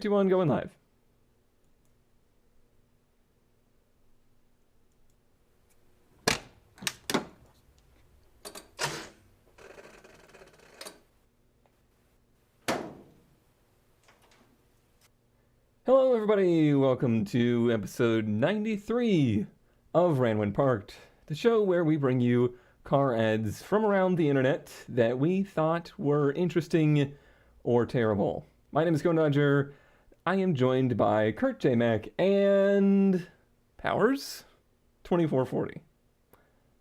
2, 1, going live. Hello, everybody. Welcome to episode 93 of Ranwin Parked, the show where we bring you car ads from around the internet that we thought were interesting or terrible. My name is Go Dodger. I am joined by Kurt J. Mac and Powers 2440,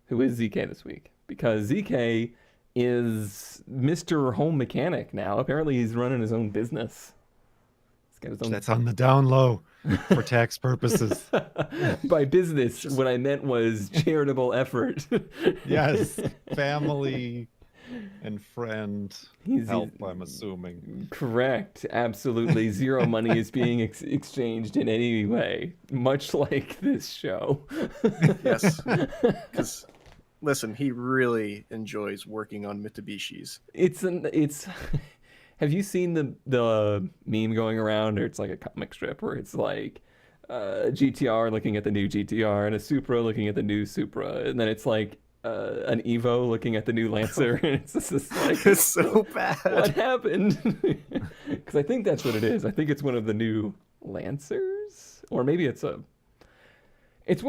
who is ZK this week, because ZK is Mr. Home Mechanic now. Apparently, he's running his own business. He's got his own. That's on the down low for tax purposes. By business, what I meant was charitable effort. Yes, family and friend help, I'm assuming. Correct. Absolutely. Zero money is being exchanged in any way, much like this show. Yes. Because, listen, he really enjoys working on Mitsubishis. It's. Have you seen the meme going around, or it's like a comic strip where it's like GTR looking at the new GTR and a Supra looking at the new Supra, and then it's like an Evo looking at the new Lancer, and it's just like, It's so bad. what happened? Because I think that's what it is. I think it's one of the new Lancers, or maybe it's one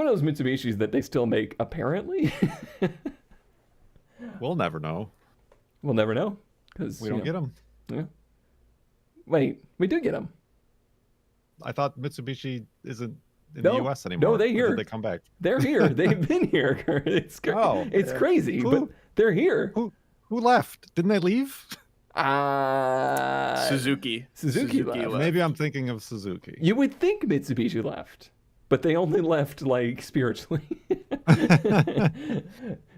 of those Mitsubishis that they still make, apparently. We'll never know. We'll never know because We don't get them. Yeah. Wait, we do get them. I thought Mitsubishi isn't in No, the U.S. anymore. no, they Or here. Did they come back? They're here. They've been here. It's Oh, it's yeah. crazy, Who- but they're here. Who left? Didn't they leave? Suzuki. Suzuki left. Maybe I'm thinking of Suzuki. You would think Mitsubishi left, but they only left like spiritually.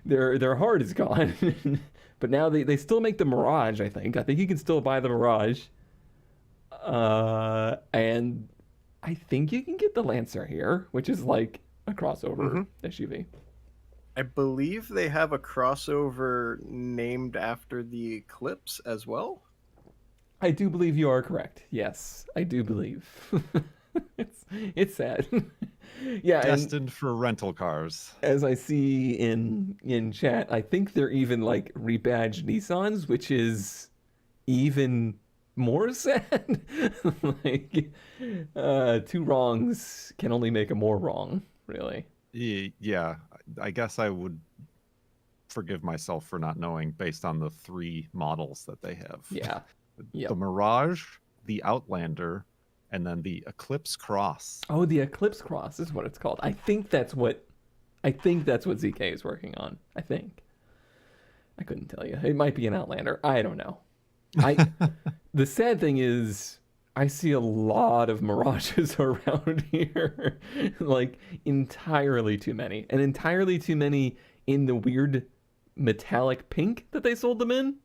Their heart is gone. But now they still make the Mirage, I think. I think you can still buy the Mirage. And I think you can get the Lancer here, which is like a crossover SUV. I believe they have a crossover named after the Eclipse as well. I do believe you are correct. Yes, I do believe. it's sad. Yeah, and Destined for rental cars. as I see in chat, I think they're even like rebadged Nissans, which is even more sad. Like, two wrongs can only make a more wrong, really. Yeah, I guess I would forgive myself for not knowing based on the 3 models that they have. Yeah. Yep. The Mirage, the Outlander, and then the Eclipse Cross. Oh, the Eclipse Cross is what it's called. I think that's what ZK is working on. I think. I couldn't tell you. It might be an Outlander. I don't know. The sad thing is I see a lot of Mirages around here. Like entirely too many. And entirely too many in the weird metallic pink that they sold them in.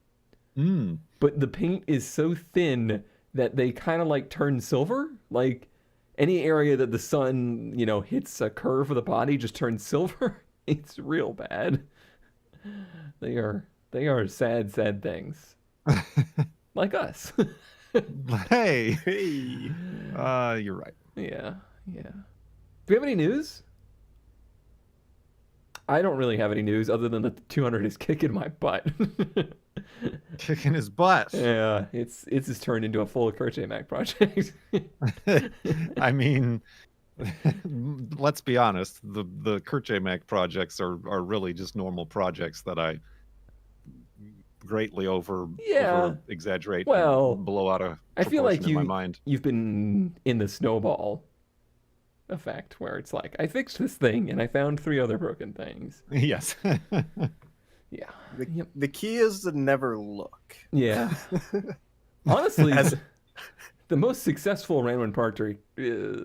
Mm. But the paint is so thin that they kind of like turn silver. Like any area that the sun, hits a curve of the body just turns silver. It's real bad. They are sad, sad things. Like us. Hey, Hey. you're right. Yeah. Do we have any news? I don't really have any news other than that the 200 is kicking my butt. Kicking his butt. Yeah, it's just turned into a full Kurt J. Mac project. I mean, let's be honest. The Kurt J. Mac projects are really just normal projects that I greatly over exaggerate. Well, and blow out of I feel like proportion in my mind. you've been in the snowball effect where it's like, I fixed this thing and I found 3 other broken things. Yes. Yeah. The key is to never look. Yeah. Honestly, As- the most successful Ranwin Park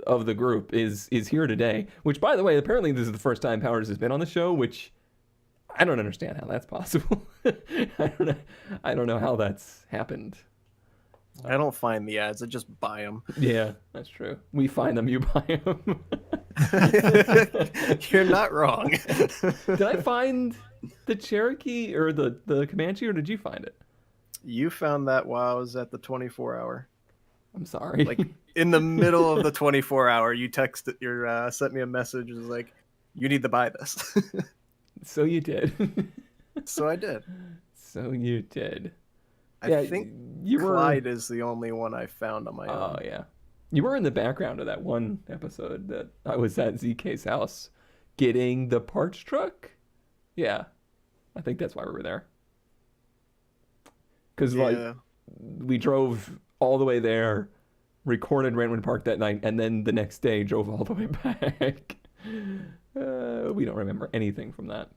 of the group is here today, which, by the way, apparently this is the first time Powers has been on the show, which I don't understand how that's possible. I don't know how that's happened. I don't find the ads. I just buy them. Yeah, that's true. We find them, you buy them. You're not wrong. Did I find the Cherokee or the Comanche, or did you find it? You found that while I was at the 24 hour. I'm sorry. Like in the middle of the 24-hour, you texted your sent me a message. It was like, you need to buy this. So you did. So I did. So you did. I think you were. Clyde is the only one I found on my Oh own. yeah, you were in the background of that one episode that I was at ZK's house getting the parts truck. Yeah, I think that's why we were there. Because like Yeah. we drove all the way there, recorded Rantman Park that night, and then the next day drove all the way back. We don't remember anything from that.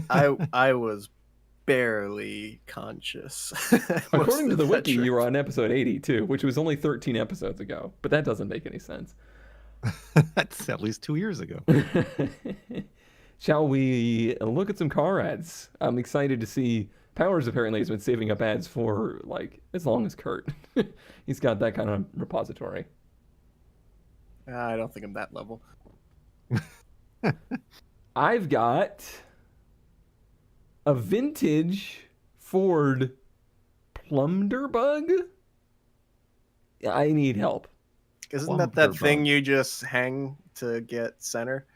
I was barely conscious. most According to of the that wiki, trip. you were on episode 82, which was only 13 episodes ago, but that doesn't make any sense. That's at least 2 years ago. Shall we look at some car ads? I'm excited to see. Powers apparently has been saving up ads for like as long as Kurt. He's got that kind of repository. I don't think I'm that level. I've got a vintage Ford Plunderbug. I need help. Isn't that Plumper thing bug. you just hang to get center?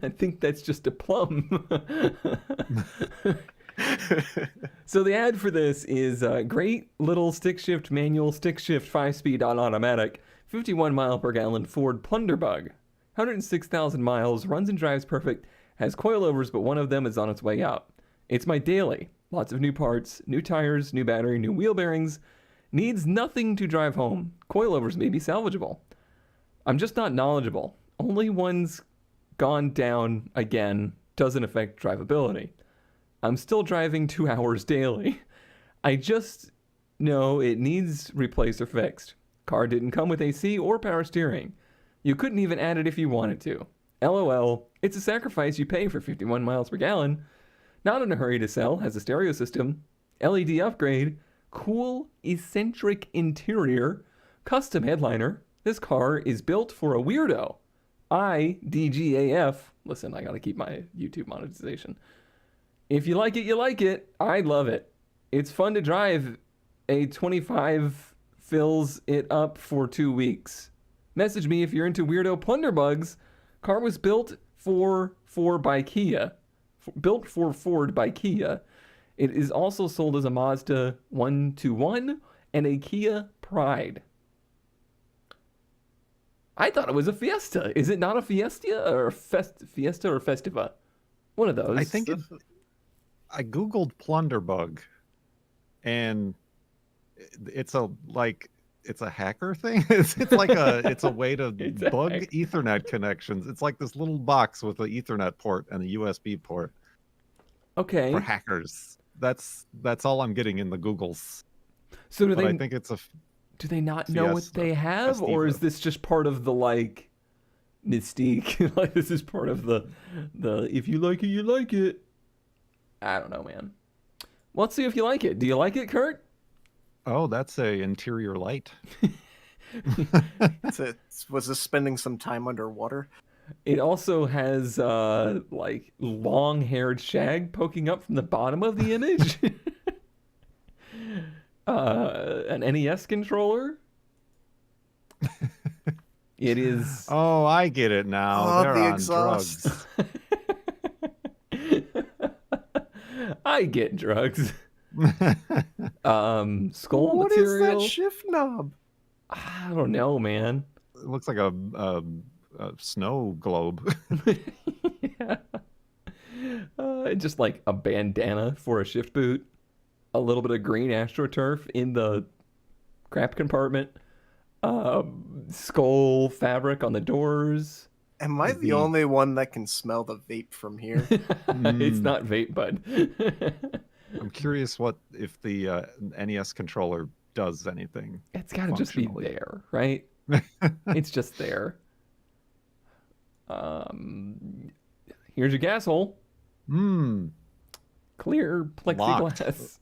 I think that's just a plum. So the ad for this is great little stick shift manual, stick shift 5-speed on automatic, 51 mile per gallon Ford Plunderbug. 106,000 miles, runs and drives perfect, has coilovers, but one of them is on its way out. It's my daily. Lots of new parts, new tires, new battery, new wheel bearings. Needs nothing to drive home. Coilovers may be salvageable. I'm just not knowledgeable. Only one's gone down again doesn't affect drivability. I'm still driving 2 hours daily. I just know it needs replaced or fixed. Car didn't come with AC or power steering. You couldn't even add it if you wanted to. LOL, it's a sacrifice you pay for 51 miles per gallon. Not in a hurry to sell, has a stereo system, LED upgrade, cool, eccentric interior, custom headliner. This car is built for a weirdo. IDGAF. Listen, I gotta keep my YouTube monetization. If you like it, you like it. I love it. It's fun to drive. A 25 fills it up for 2 weeks. Message me if you're into weirdo plunderbugs. Car was built for by Kia. Built for Ford by Kia. It is also sold as a Mazda 121 and a Kia Pride. I thought it was a Fiesta. Is it not a Fiesta or a Fiesta or Festiva? One of those. I think I googled Plunderbug, and it's a hacker thing. It's like it's a way to It's a bug hack. Ethernet connections. It's like this little box with an Ethernet port and a USB port Okay. for hackers. That's all I'm getting in the Googles. So do But they I think it's a do they not know what Fiesta. they have, or is Festiva. this just part of the like mystique? Like this is part of the if you like it, you like it. I don't know, man. Let's see if you like it. Do you like it, Kurt? oh, that's a interior light. Was this spending some time underwater? It also has like long-haired shag poking up from the bottom of the image. An NES controller. It is. Oh, I get it now. Oh, They're the on exhaust. drugs. I get drugs. Skull What is material. that shift knob? I don't know, man. It looks like a snow globe. Yeah. Just like a bandana for a shift boot, a little bit of green AstroTurf in the crap compartment, skull fabric on the doors. Am I the only one that can smell the vape from here? It's not vape, bud. I'm curious if the NES controller does anything. It's got to just be Functionally. there, right? It's just there. Here's your gas hole. Hmm. Clear Locked. plexiglass.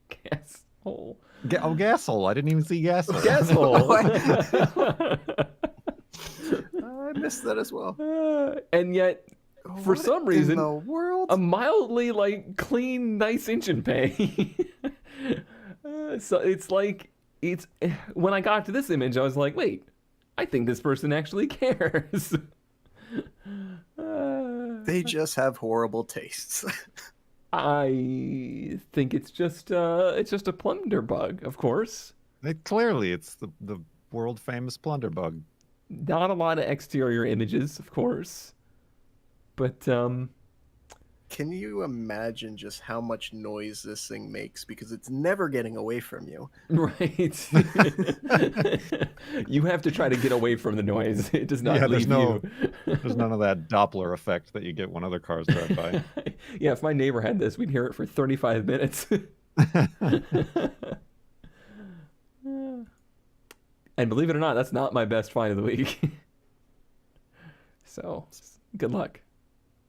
Gas hole. Gas hole. I didn't even see gas hole. Gas hole. I missed that as well. And yet, for What some in reason, the world? a mildly like clean, nice engine bay. So it's like it's when I got to this image, I was like, wait, I think this person actually cares. They just have horrible tastes. I think it's just a plunder bug, of course. Clearly, it's the world famous plunderbug. Not a lot of exterior images, of course, but Can you imagine just how much noise this thing makes? Because it's never getting away from you. right. You have to try to get away from the noise. It does not Yeah, leave there's none of that Doppler effect that you get when other cars drive by. Yeah, if my neighbor had this, we'd hear it for 35 minutes. And believe it or not, that's not my best find of the week. So, good luck.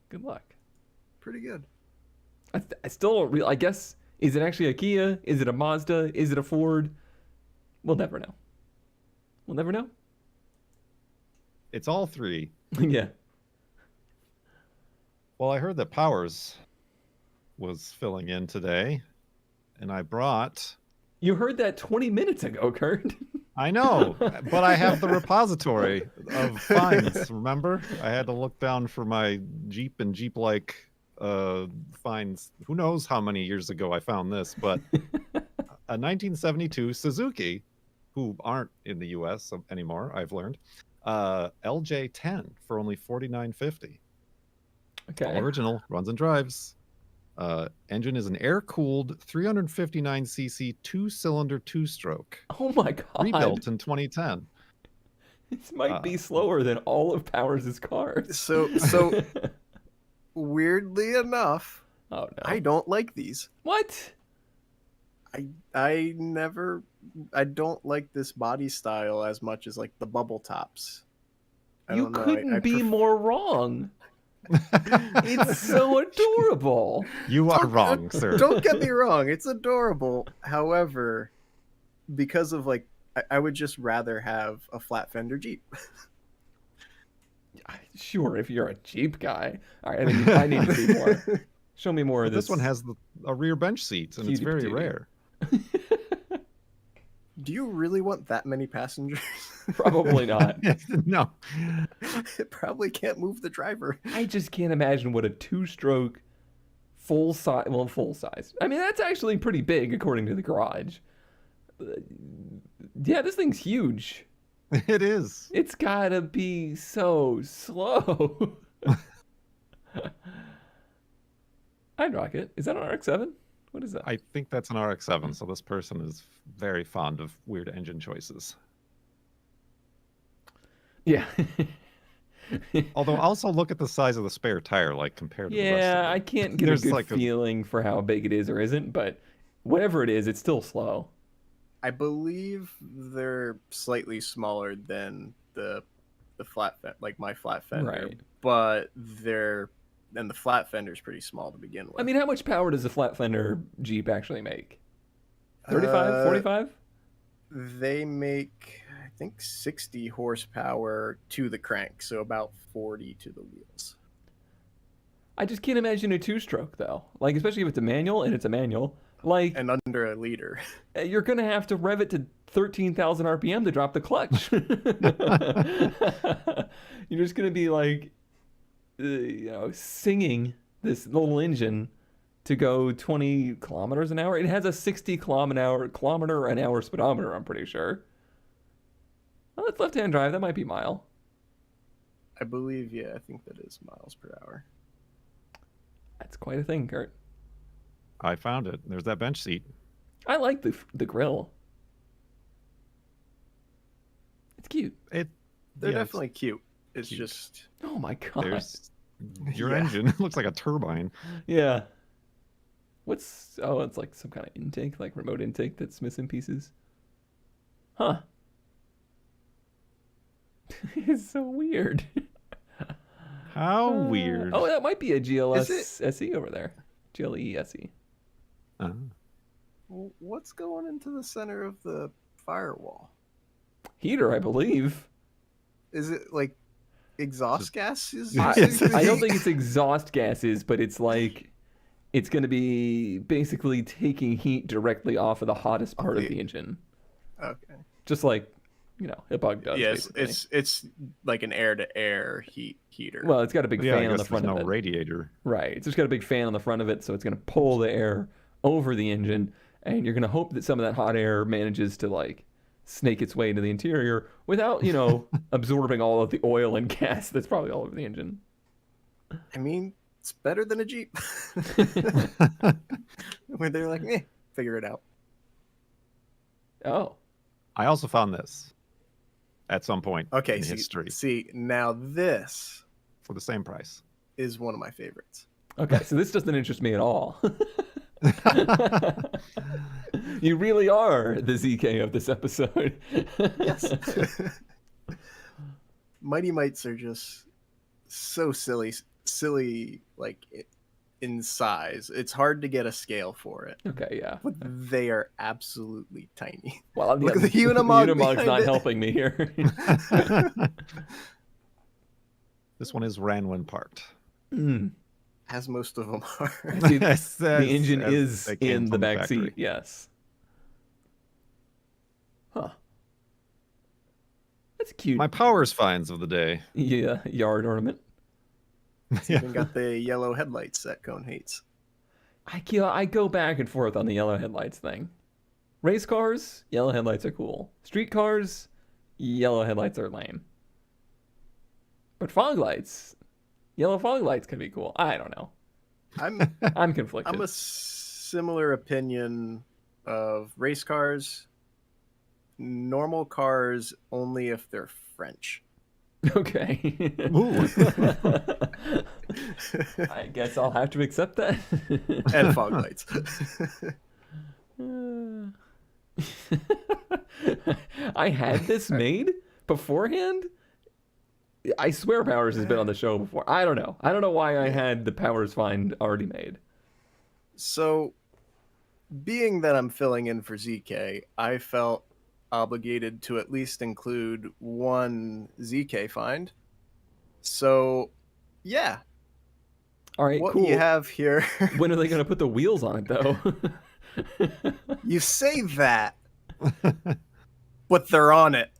Good luck. Pretty good. I still don't I guess, is it actually a Kia? Is it a Mazda? Is it a Ford? We'll never know. We'll never know. It's all three. Yeah. Well, I heard that Powers was filling in today, and I brought. You heard that 20 minutes ago, Kurt. I know, but I have the repository of finds. Remember, I had to look down for my Jeep and Jeep-like finds. Who knows how many years ago I found this, but a 1972 Suzuki, who aren't in the U.S. anymore, I've learned, LJ10 for only $49.50. Okay. All original, runs and drives. Engine is an air-cooled 359cc two-cylinder two-stroke. Oh my god. Rebuilt in 2010. This might be slower than all of Powers' cars. So weirdly enough, Oh no. I don't like these. What? I don't like this body style as much as like the bubble tops. I You don't know, couldn't be more wrong. It's so adorable. You are wrong, sir. Don't get me wrong, it's adorable. However, because of like I would just rather have a flat fender Jeep. Sure, if you're a Jeep guy. All right, I need to see more. Show me more of this. This one has a rear bench seat, and it's very Cutie. rare. Do you really want that many passengers? Probably not. No. It probably can't move the driver. I just can't imagine what a two-stroke full size. I mean, that's actually pretty big according to the garage. Yeah, this thing's huge. It is. It's gotta be so slow. I'd rock it. Is that an RX-7? What is that? I think that's an RX-7, so this person is very fond of weird engine choices. Yeah. Although also look at the size of the spare tire, like compared to the rest of Yeah, it. I can't get a There's good like feeling for how big it is or isn't, but whatever it is, it's still slow. I believe they're slightly smaller than the flat like my flat fender, Right. but the flat fender's pretty small to begin with. I mean, how much power does a flat fender Jeep actually make? 35, 45? They make, I think, 60 horsepower to the crank, so about 40 to the wheels. I just can't imagine a two-stroke though. Like, especially if it's a manual, and it's a manual. Like, And under a liter. you're gonna have to rev it to 13,000 RPM to drop the clutch. You're just gonna be like, singing this little engine to go 20 kilometers an hour. It has a 60 kilometer an hour speedometer, I'm pretty sure. Well, that's left-hand drive. That might be mile. I believe, yeah, I think that is miles per hour. That's quite a thing, Kurt. I found it. There's that bench seat. I like the grill. It's cute. They're Yeah, definitely cute. It's cute. just Oh my god. There's your Yeah. engine. It looks like a turbine. Yeah. It's like some kind of intake, like remote intake that's missing pieces. Huh. It's so weird. How weird. Oh, that might be a GLS Is SE over there. GLE SE. Uh, what's going into the center of the firewall? Heater, I believe. Is it like exhaust gases? I Yes. don't think it's exhaust gases, but it's like it's going to be basically taking heat directly off of the hottest part of the- the engine, Okay. just like a bug does. Yes, basically. it's like an air-to-air heater. Well, it's got a big Yeah, I fan on guess the front there's of no it. radiator. Right. It's just got a big fan on the front of it, so it's going to pull the air over the engine, and you're going to hope that some of that hot air manages to like snake its way into the interior without, absorbing all of the oil and gas that's probably all over the engine. I mean, it's better than a Jeep. Where they're like, figure it out. Oh. I also found this at some point Okay, in history see, now this for the same price. is one of my favorites. Okay, so this doesn't interest me at all. You really are the ZK of this episode. Yes. Mighty Mites are just so silly, like in size. It's hard to get a scale for it, Okay, yeah. but they are absolutely tiny. Well, Look at the Unimog Unimog's behind not it. helping me here. This one is Ranwin parked. Mm. As most of them are. See, As- the engine as is they came in the from back factory. seat, yes. Huh. That's cute. My powers finds of the day. Yeah, yard ornament. It's even got the yellow headlights that Cone hates. I go back and forth on the yellow headlights thing. Race cars, yellow headlights are cool. Street cars, yellow headlights are lame. But fog lights, yellow fog lights can be cool. I don't know. I'm conflicted. I'm a similar opinion of race cars. Normal cars only if they're French. Okay. Ooh. I guess I'll have to accept that. And fog lights. I had this made beforehand. I swear Powers has been on the show before. I don't know. I don't know why I had the Powers find already made. So, being that I'm filling in for ZK, I felt obligated to at least include one ZK find. So, yeah, All right, what cool. you have here. When are they going to put the wheels on it, though? You say that, but they're on it.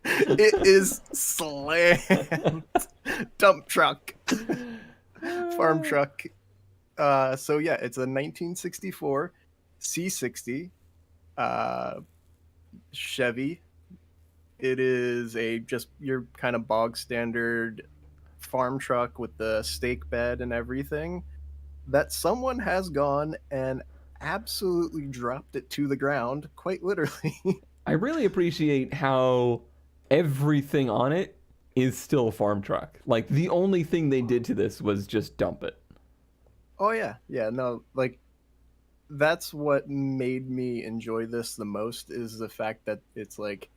It is slammed. Dump truck. Farm truck. So yeah, it's a 1964 C60 Chevy. It is just your kind of bog standard farm truck with the stake bed and everything that someone has gone and absolutely dropped it to the ground, quite literally. I really appreciate how everything on it is still a farm truck. Like, the only thing they did to this was just dump it. Oh yeah, no, like that's what made me enjoy this the most is the fact that it's like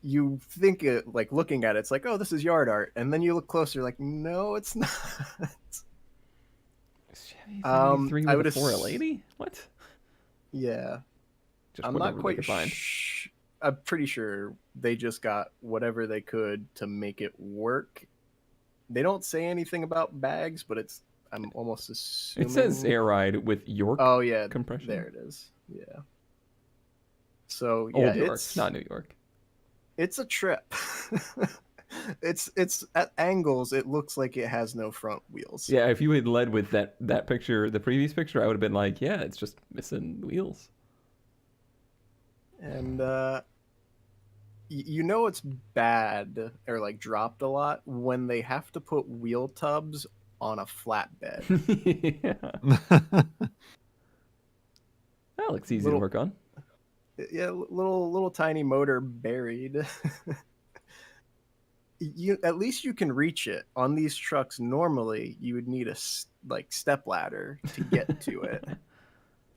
you think it like looking at it, it's like, oh, this is yard art, and then you look closer, like, no, it's not. Chevy Um, 33 I with would a ass- 4L80? What? Yeah, Just I'm whatever not they quite. could find. I'm pretty sure they just got whatever they could to make it work. They don't say anything about bags, but I'm almost assuming It says air ride with York. Oh yeah, compression. There it is. Yeah. So Old yeah, York, it's not New York. It's a trip. it's at angles. It looks like it has no front wheels. Yeah, if you had led with that picture, the previous picture, I would have been like, yeah, it's just missing wheels. And you know it's bad or like dropped a lot when they have to put wheel tubs on a flatbed. Yeah. That looks easy to Little- work on. Yeah, little tiny motor buried. You at least you can reach it. On these trucks normally you would need a step ladder to get to it.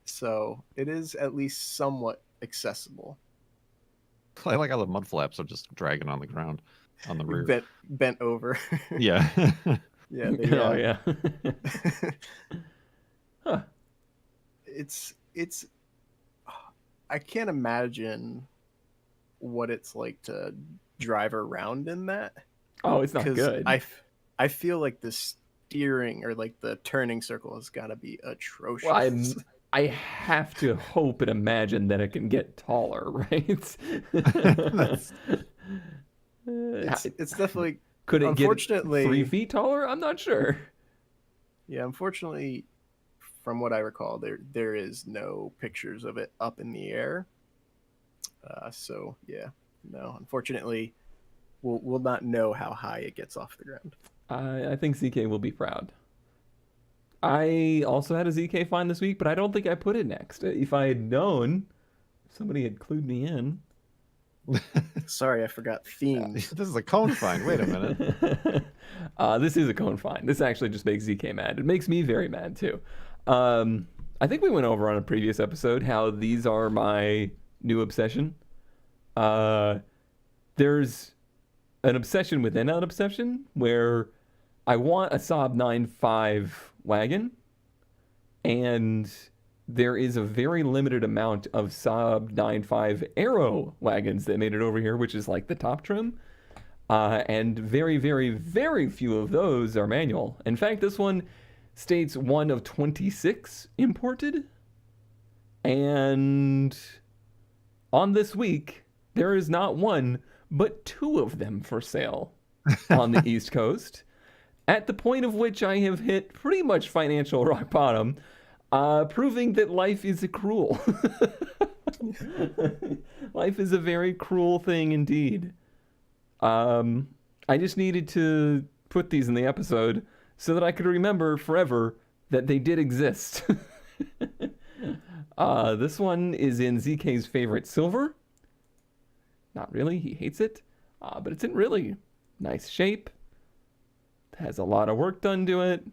So it is at least somewhat accessible. I like how the mud flaps are just dragging on the ground on the rear. Bent over. Yeah. Yeah, Oh yeah. Huh. it's I can't imagine what it's like to drive around in that. Oh, it's not 'Cause good. I feel like this steering or like the turning circle has got to be atrocious. Well, I have to hope and imagine that it can get taller, right? it's definitely Could it get unfortunately 3 feet taller? I'm not sure. Yeah, unfortunately, from what I recall, there is no pictures of it up in the air. So yeah, no. Unfortunately, we'll not know how high it gets off the ground. I think ZK will be proud. I also had a ZK find this week, but I don't think I put it next. If I had known, somebody had clued me in. Sorry, I forgot themes. This is a cone find. Wait a minute. This is a cone find. This actually just makes ZK mad. It makes me very mad too. I think we went over on a previous episode how these are my new obsession. There's an obsession within an obsession where I want a Saab 9.5 wagon, and there is a very limited amount of Saab 9.5 Aero wagons that made it over here, which is like the top trim. And very, very, very few of those are manual. In fact, this one states 1 of 26 imported. And on this week, there is not 1, but 2 of them for sale on the East Coast. At the point of which I have hit pretty much financial rock bottom, proving that life is cruel. Life is a very cruel thing indeed. I just needed to put these in the episode so that I could remember forever that they did exist. This one is in ZK's favorite silver. Not really, he hates it. But it's in really nice shape. Has a lot of work done to it.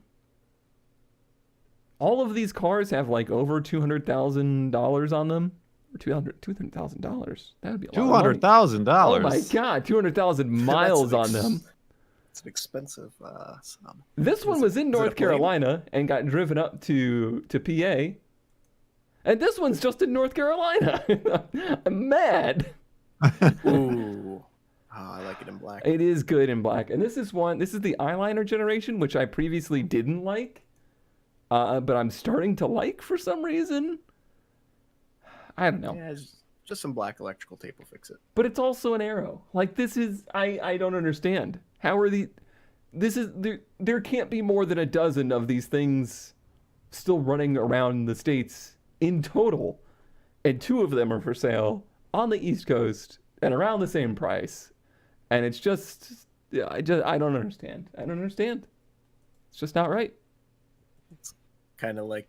All of these cars have like over $200,000 on them. Or $200,000. That would be a lot of money. $200,000. Oh my god, 200,000 miles on them. It's an expensive sub. This one was in North Carolina and got driven up to PA. And this one's just in North Carolina. I'm mad. Ooh. I like it in black. It is good in black. And this is the eyeliner generation, which I previously didn't like. But I'm starting to like for some reason. I don't know. Yeah, just some black electrical tape will fix it. But it's also an Aero. Like this is, I don't understand. How are there can't be more than a dozen of these things still running around the States in total. And 2 of them are for sale on the East Coast and around the same price. And it's just, I don't understand. I don't understand. It's just not right. It's kind of like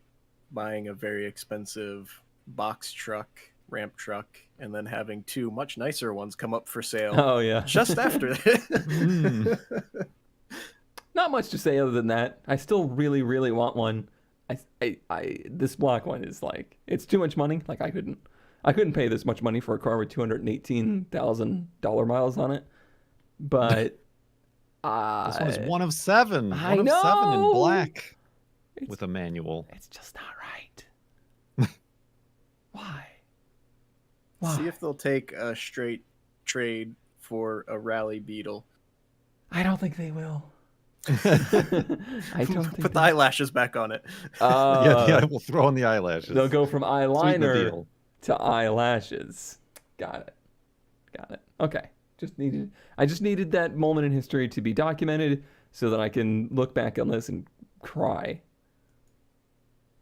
buying a very expensive box truck, ramp truck, and then having 2 much nicer ones come up for sale. Oh yeah. Just after that. Not much to say other than that. I still really, really want one. This black one is like, it's too much money. Like I couldn't pay this much money for a car with $218,000 miles on it. But this one is 1 of 7. I 1 of 7 in know! black with a manual. It's just not right. Why? See if they'll take a straight trade for a Rally Beetle. I don't think they will. I don't think Put the eyelashes back on it. Yeah, we'll throw in the eyelashes. They'll go from Sweeten the eyeliner deal. to eyelashes. Got it. Okay. I just needed that moment in history to be documented so that I can look back on this and cry.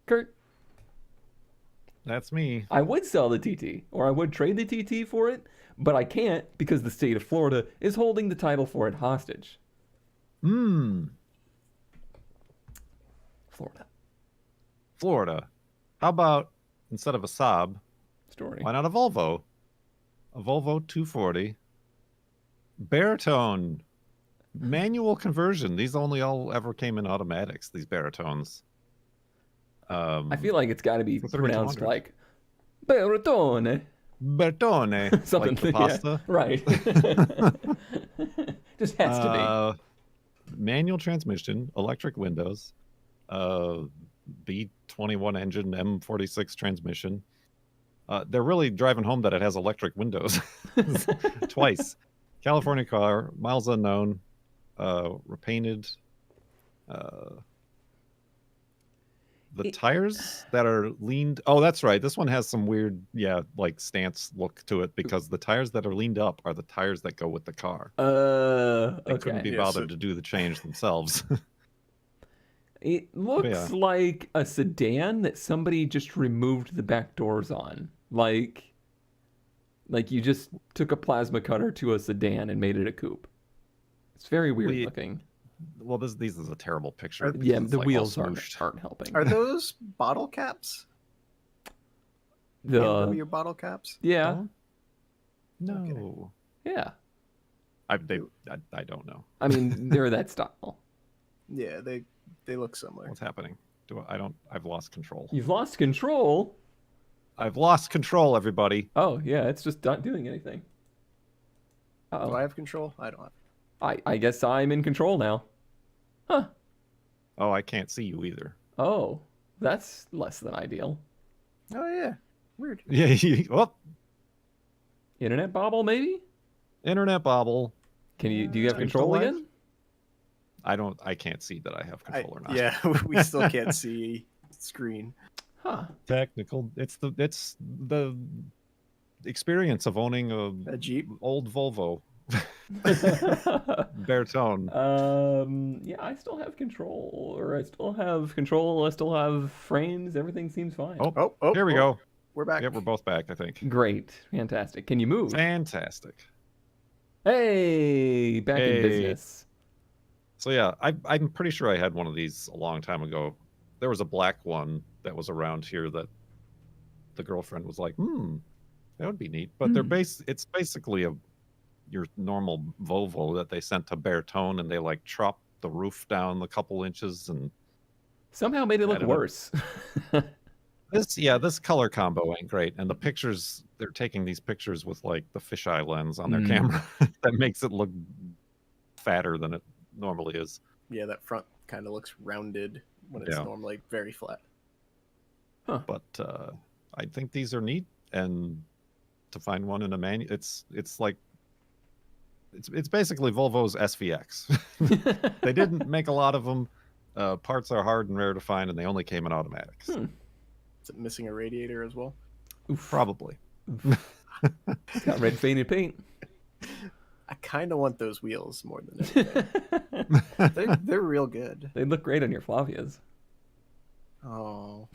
Kurt, That's me. I would sell the TT, or I would trade the TT for it, but I can't because the state of Florida is holding the title for it hostage. Florida. How about, instead of a Saab, Story. why not a Volvo? A Volvo 240. Baritone. Manual conversion. These only all ever came in automatics, these baritones. I feel like it's got to be for pronounced 3200. like Baritone. Bertone. Something Like the yeah, pasta. right. Just has to Manual transmission, electric windows, B21 engine, M46 transmission. They're really driving home that it has electric windows twice. California car, miles unknown, repainted. Uh, the It- tires that are leaned. Oh, that's right. This one has some weird, like stance look to it because the tires that are leaned up are the tires that go with the car. They couldn't be Okay. Yeah, bothered so- to do the change themselves. It looks yeah. like a sedan that somebody just removed the back doors on. Like you just took a plasma cutter to a sedan and made it a coupe. It's very weird We- looking. Well, this is a terrible picture. Are- because Yeah, it's, the like, all wheels smooshed. aren't helping. Are those bottle caps? The BMW bottle caps? yeah, Oh? No, yeah. I don't know I mean, they're that style. Yeah, they look similar. what's happening. I've lost control. You've lost control. I've lost control, everybody. Oh yeah, it's just not doing anything. Do Oh, I have control? I don't have. I guess I'm in control now. Huh. Oh, I can't see you either. Oh, that's less than ideal. Oh yeah, weird. Yeah. Oh, Internet bobble, maybe? internet bobble. Do you have Changed control the life? again? I can't see that I have control or not. Yeah, we still can't see screen. Huh. Technical. It's the experience of owning A Jeep. old Volvo Bertone. Yeah, I still have control, or I still have control. I still have frames. Everything seems fine. Oh, Here we oh, go. We're back. Yep, we're both back, I think. Great, fantastic. Can you move? Fantastic. Hey, back in Hey. business. So yeah, I'm pretty sure I had one of these a long time ago. There was a black one that was around here that the girlfriend was like, that would be neat. But it's basically your normal Volvo that they sent to Bertone, and they like chopped the roof down a couple inches, and Somehow made it look don't know. worse. this color combo ain't great. And the pictures, they're taking these pictures with like the fisheye lens on their Mm. camera that makes it look fatter than it normally is. Yeah, that front kind of looks rounded when it's Yeah. normally very flat. But I think these are neat, and to find one in a it's like it's basically Volvo's SVX. They didn't make a lot of them. Parts are hard and rare to find, and they only came in automatics. Is it missing a radiator as well? Oof. Probably. It's got red faded paint. I kind of want those wheels more than anything. they're real good. They look great on your Flavias. Oh,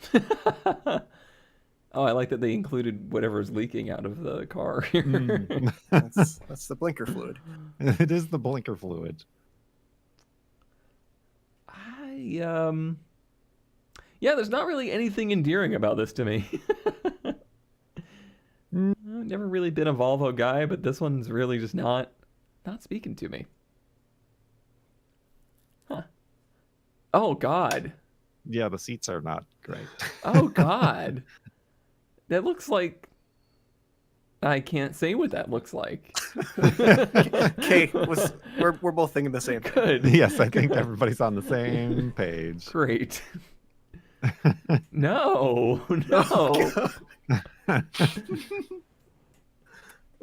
Oh, I like that they included whatever's leaking out of the car. Mm. that's the blinker fluid. It is the blinker fluid. Yeah, there's not really anything endearing about this to me. Mm. I've never really been a Volvo guy, but this one's really just not speaking to me. Huh. Oh God. Yeah, the seats are not great. Oh God. That looks like I can't say what that looks like. Okay, we're both thinking the same thing. Good. Yes, I think everybody's on the same page. Great. No, no.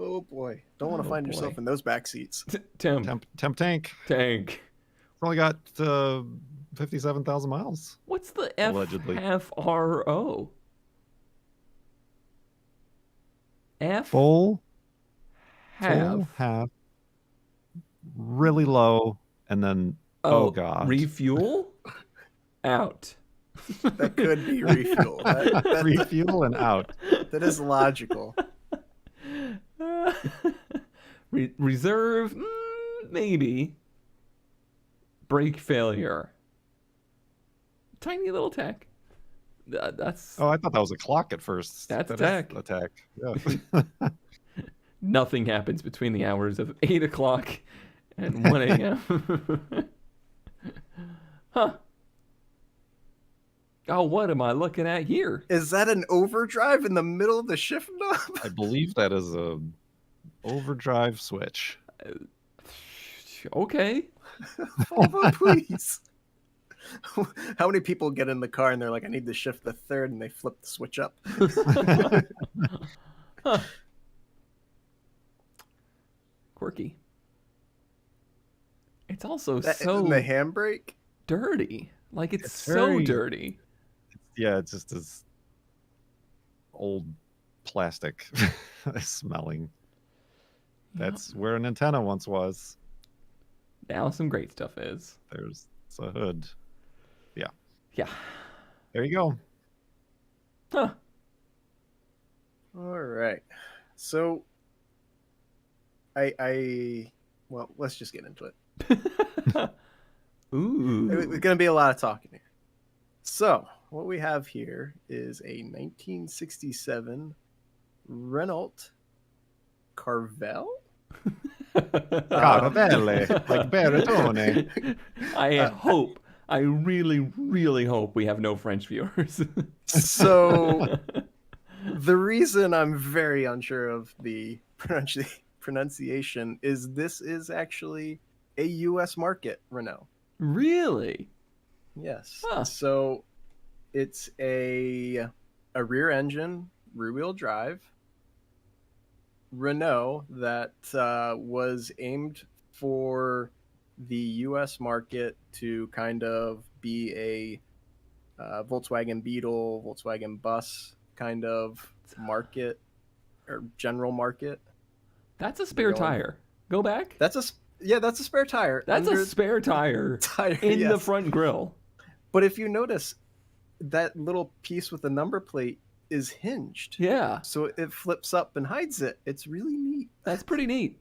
Oh boy, don't want to find boy. yourself in those back seats. Temp Temp tank. tank. It's only got 57,000 miles. What's the Allegedly. FRO? F Full half. half, really low, and then oh god, Refuel out. That could be refuel. That, refuel and out. that is logical. Reserve, maybe. Brake failure. Tiny little tech. That's Oh, I thought that was a clock at first. That's That is tech. a tech. Yeah. nothing happens between the hours of 8 o'clock and 1 a.m. Huh. Oh, what am I looking at here? Is that an overdrive in the middle of the shift knob? I believe that is a overdrive switch. Okay. Volvo, please. How many people get in the car and they're like, I need to shift the third, and they flip the switch up? Huh. Quirky. It's also That, so and the handbrake? dirty. Like it's It's so very- dirty. Yeah, it's just this old plastic smelling. That's where an antenna once was. Now some great stuff is. There's a hood. Yeah. There you go. Huh. All right. So well, let's just get into it. Ooh. It's going to be a lot of talking here. So, what we have here is a 1967 Renault Carvel. Caravelle, like baritone. I really, really hope we have no French viewers. So, the reason I'm very unsure of the pronunciation is this is actually a U.S. market Renault. Really? Yes. Huh. So it's a rear engine, rear wheel drive Renault that was aimed for the U.S. market to kind of be a Volkswagen Beetle, Volkswagen Bus kind of market or general market. That's a spare Going- tire. Go back. That's a spare tire. That's under a spare tire tire in the yes. front grille. But if you notice, that little piece with the number plate is hinged. Yeah, So it flips up and hides it. It's really neat. that's pretty neat.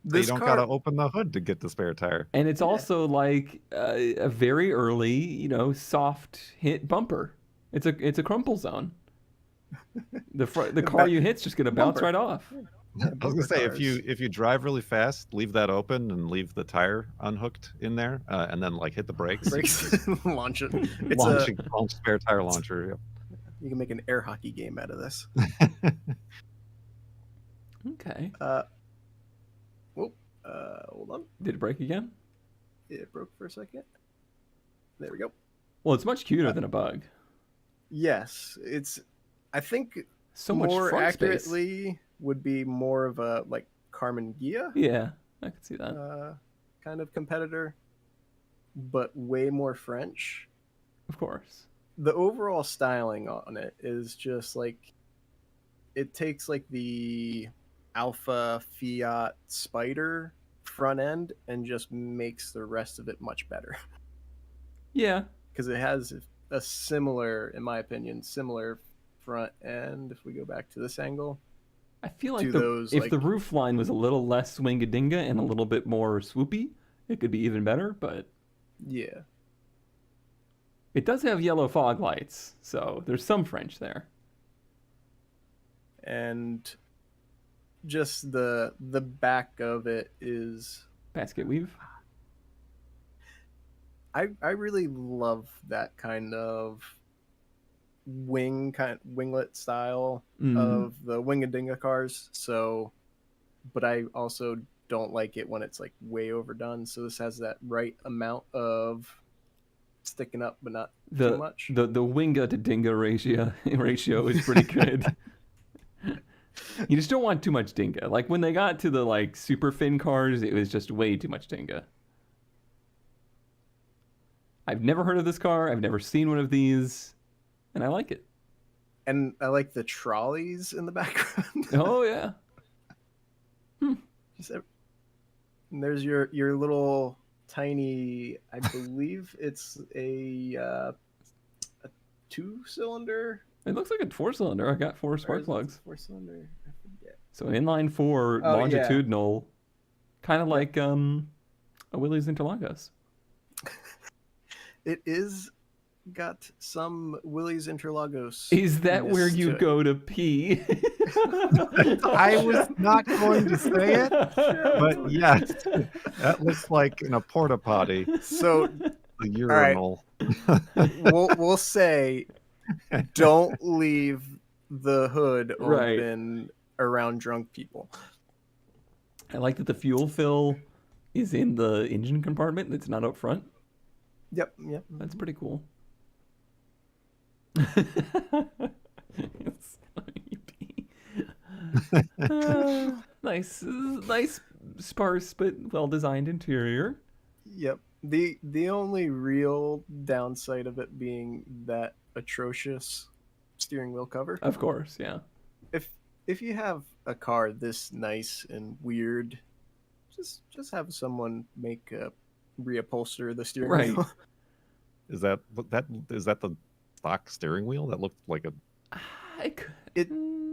So you This don't car, gotta open the hood to get the spare tire. And it's also like a very early, soft hit bumper. It's a crumple zone. The car you hit's just gonna bounce Bumper. right off. I was gonna say cars. if you drive really fast, leave that open and leave the tire unhooked in there, and then like hit the brakes. brakes, launch it. It's Launch spare tire launcher. you can make an air hockey game out of this. Okay. Hold on. Did it break again? It broke for a second. There we go. Well, it's much cuter than a bug. Yes, it's. I think So much more front space. accurately would be more of a like Carmen Gia Yeah, I can see that. kind of competitor, but way more French. Of course. The overall styling on it is just like it takes like the Alpha Fiat Spider front end and just makes the rest of it much better Yeah. because it has a similar, in my opinion, similar front end. If we go back to this angle, I feel like to the, those, if like- the roof line was a little less swingadinga and a little bit more swoopy, it could be even better, but yeah, it does have yellow fog lights, so there's some French there. and just the back of it is Basket weave. I really love that kind of winglet style Mhm. of the Wingadinga cars. So, but I also don't like it when it's like way overdone. So this has that right amount of sticking up, but not too the much. the winga to dinga ratio is pretty good. You just don't want too much dinga. Like when they got to the like super fin cars, it was just way too much dinga. I've never heard of this car. I've never seen one of these, and I like it. And I like the trolleys in the background. Oh yeah. Just and there's your little tiny. I believe it's a 2-cylinder. It looks like a 4-cylinder. I got 4 Or spark is it plugs. 4-cylinder. I forget. So inline 4, Oh, yeah. longitudinal, kind of like a Willys Interlagos. It is got some Willys Interlagos. Is that where -ness you to it. go to pee? I was not going to say it, but yes, that looks like in a porta potty, So a urinal. we'll say, don't leave the hood Right. open around drunk people. I like that the fuel fill is in the engine compartment. It's not up front. Yep. That's pretty cool. It's sleepy. Nice, sparse but well designed interior. Yep. The only real downside of it being that atrocious steering wheel cover. Of course, yeah. If if you have a car this nice and weird, just have someone make reupholster the steering Right. wheel. Is that the stock steering wheel? That looked like a I could. It-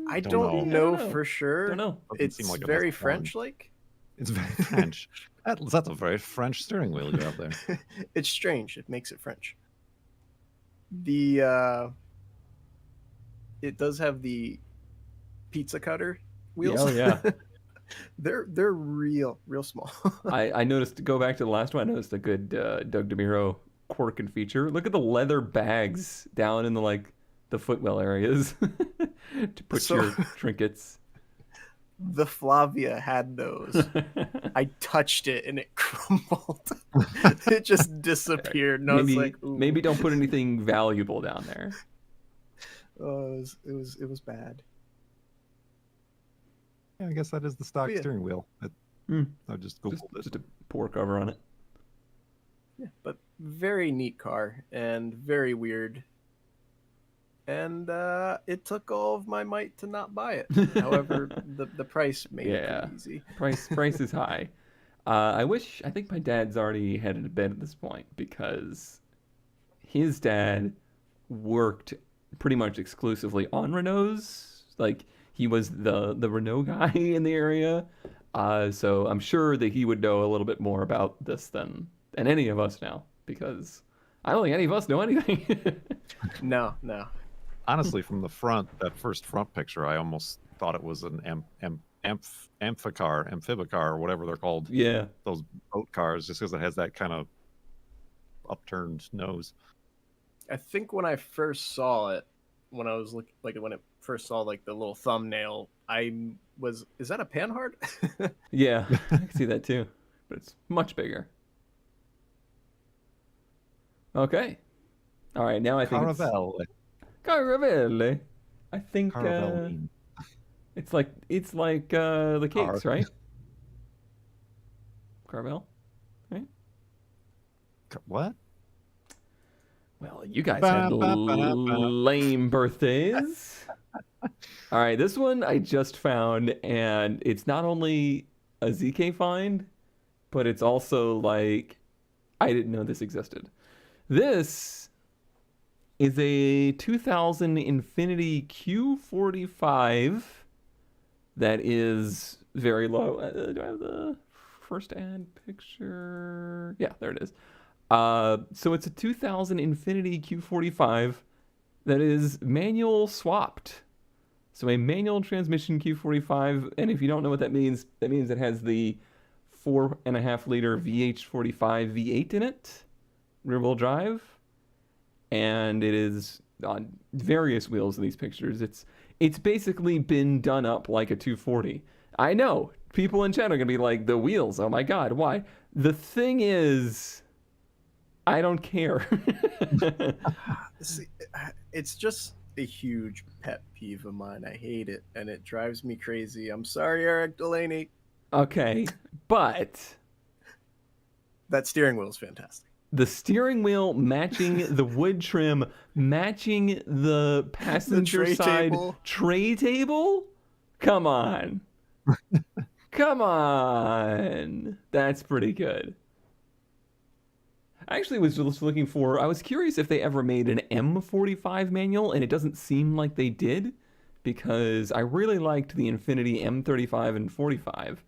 I Don't don't know. know for sure. Don't know. doesn't It's seem like it has very a horn. French like. It's very French. That's a very French steering wheel you have there. It's strange. It makes it French. The it does have the pizza cutter wheels. Oh, yeah. they're real small. I noticed. Go back to the last one. I noticed a good Doug DeMuro quirk and feature. Look at the leather bags down in the footwell areas to put So- your trinkets. The Flavia had those. I touched it and it crumbled. It just disappeared, and I was maybe like, ooh. maybe don't put anything valuable down there. Oh, it was bad. Yeah, I guess that is the stock But yeah. steering wheel. Hmm. I just googled it. Just a poor cover on it. Yeah, but very neat car and very weird. And it took all of my might to not buy it. However, the price made it Yeah. pretty easy. Price is high. I think my dad's already headed to bed at this point because his dad worked pretty much exclusively on Renaults. Like he was the Renault guy in the area. So I'm sure that he would know a little bit more about this than any of us now because I don't think any of us know anything. No. Honestly, from the front, that first front picture, I almost thought it was an amphibicar, or whatever they're called. Yeah. Those boat cars, just because it has that kind of upturned nose. I think when I first saw it, when I was when it first saw like the little thumbnail, is that a Panhard? Yeah. I can see that too. But it's much bigger. Okay. All right. Now I think it's Caravelle. Caravelle. I think Caravelline. it's like the cakes, Car- right? Carvel. What? Well, you guys had lame birthdays. All right, this one I just found, and it's not only a ZK find, but it's also like I didn't know this existed. This is a 2000 Infiniti Q45 that is very low. Do I have the first ad picture? Yeah, there it is. So it's a 2000 Infiniti Q45 that is manual swapped. So a manual transmission Q45, and if you don't know what that means it has the 4.5 liter VH45 V8 in it, rear-wheel drive, and it is on various wheels in these pictures. It's basically been done up like a 240. I know people in chat are gonna be like, the wheels. Oh my god, why? The thing is, I don't care. See, it's just a huge pet peeve of mine. I hate it, and it drives me crazy. I'm sorry, Eric Delaney. Okay, but That steering wheel is fantastic. the steering wheel matching the wood trim, matching the passenger tray side table. tray table? Come on. Come on. That's pretty good. I actually was just looking I was curious if they ever made an M45 manual, and it doesn't seem like they did, because I really liked the Infiniti M35 and 45,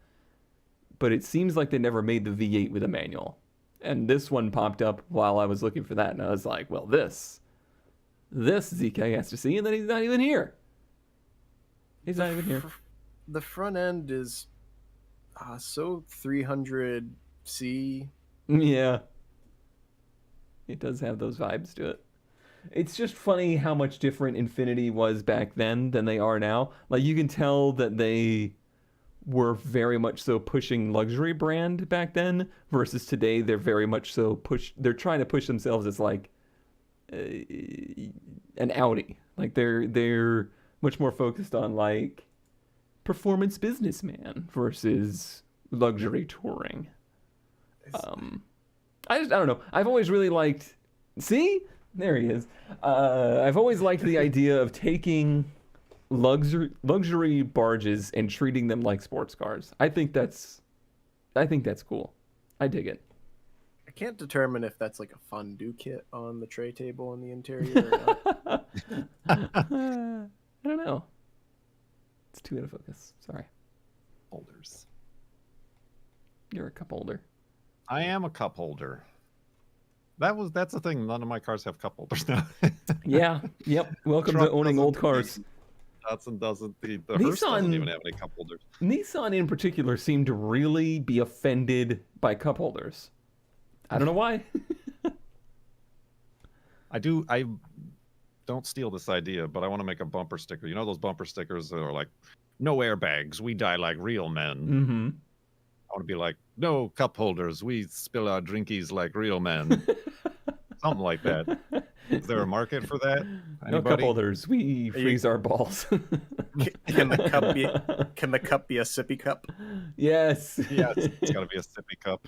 but it seems like they never made the V8 with a manual. And this one popped up while I was looking for that, and I was like, well, this ZK has to see, and then he's not even here. He's not even here. The front end is so 300C. Yeah. It does have those vibes to it. It's just funny how much different Infiniti was back then than they are now. Like, you can tell that they were very much so pushing luxury brand back then, versus today they're very much so they're trying to push themselves as like an Audi. Like they're much more focused on like performance businessman versus luxury touring. I don't know. I've always really liked. See, there he is. I've always liked the idea of taking luxury barges and treating them like sports cars. I think that's cool. I dig it. I can't determine if that's like a fondue kit on the tray table in the interior or not. I don't know. It's too out of focus. Sorry. Holders. You're a cup holder. I am a cup holder. That's the thing. None of my cars have cup holders now. Yeah. Yep. Welcome to Truck owning old doesn't, cars. Datsun doesn't. The Nissan- Hearse doesn't even have any cup holders. Nissan in particular seemed to really be offended by cup holders. I don't know why. I don't steal this idea, but I want to make a bumper sticker. You know those bumper stickers that are like, no airbags, we die like real men. Mm-hmm. I want to be like, no cup holders, we spill our drinkies like real men. Something like that. Is there a market for that? No cup Anybody? holders. We freeze our balls. Can the cup be a sippy cup? Yes. Yeah, it's got to be a sippy cup.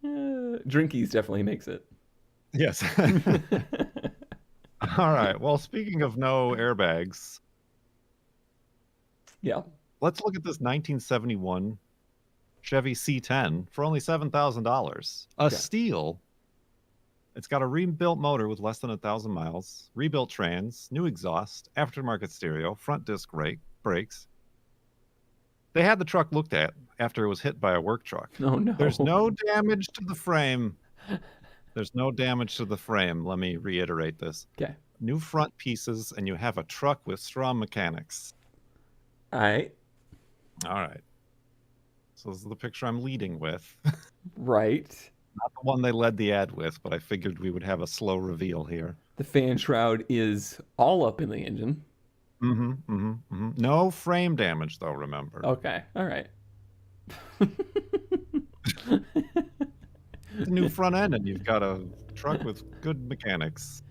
Drinkies definitely makes it. Yes. All right. Well, speaking of no airbags, Yeah. let's look at this 1971 Chevy C10 for only $7,000. A Okay. steal. It's got a rebuilt motor with less than 1,000 miles, rebuilt trans, new exhaust, aftermarket stereo, front disc brakes. They had the truck looked at after it was hit by a work truck. Oh no. There's no damage to the frame. There's no damage to the frame. Let me reiterate this. Okay. New front pieces, and you have a truck with strong mechanics. All right. All right. So this is the picture I'm leading with. Right. Not the one they led the ad with, but I figured we would have a slow reveal here. The fan shroud is all up in the engine. No frame damage, though, remember. Okay. All right. It's a new front end, and you've got a truck with good mechanics.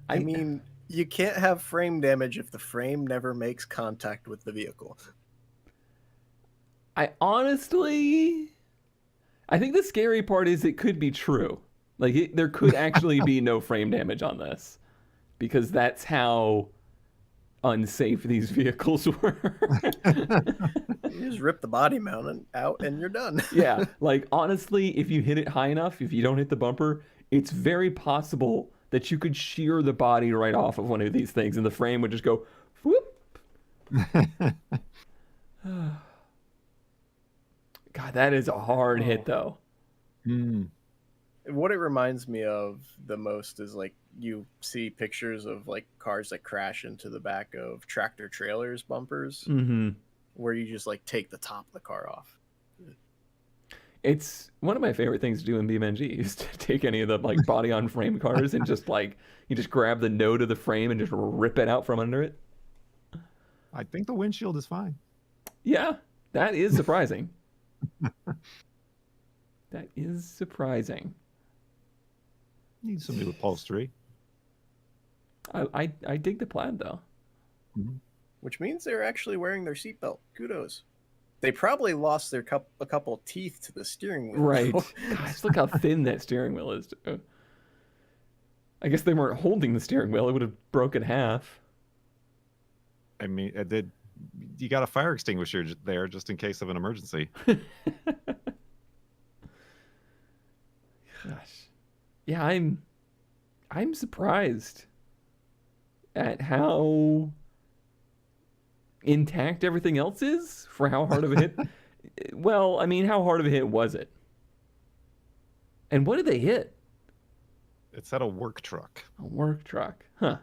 I mean, you can't have frame damage if the frame never makes contact with the vehicle. I honestly, I think the scary part is it could be true. Like there could actually be no frame damage on this, because that's how unsafe these vehicles were. You just rip the body mount out and you're done. Yeah, like honestly, if you hit it high enough, if you don't hit the bumper, it's very possible that you could shear the body right off of one of these things, and the frame would just go whoop. God, that is a hard hit, though. What it reminds me of the most is like you see pictures of like cars that crash into the back of tractor trailers bumpers, Mm-hmm. where you just like take the top of the car off. It's one of my favorite things to do in BeamNG is to take any of the like body on frame cars and just like you just grab the node of the frame and just rip it out from under it. I think the windshield is fine. Yeah, that is surprising. That is surprising. Needs some new upholstery. I dig the plaid though. Which means they're actually wearing their seatbelt. Kudos. They probably lost a couple teeth to the steering wheel. Right. Gosh, look how thin that steering wheel is. Too. I guess they weren't holding the steering wheel. It would have broken half. I mean, you got a fire extinguisher there just in case of an emergency. Gosh. Yeah, I'm surprised at how intact everything else is for how hard of a hit. Well, I mean, how hard of a hit was it? And what did they hit? It's at a work truck. A work truck. Huh.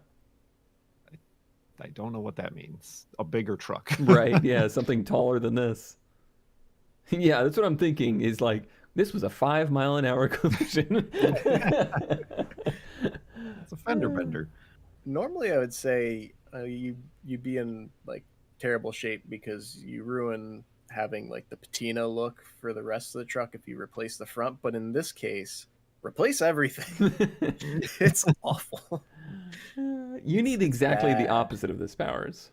I don't know what that means. A bigger truck. Right, yeah, something taller than this. Yeah, that's what I'm thinking is like, this was a 5 mile an hour collision. It's a fender bender. Normally, I would say you'd be in like terrible shape because you ruin having like the patina look for the rest of the truck if you replace the front. But in this case, replace everything. It's awful. You need exactly the bad. opposite of this, Powers.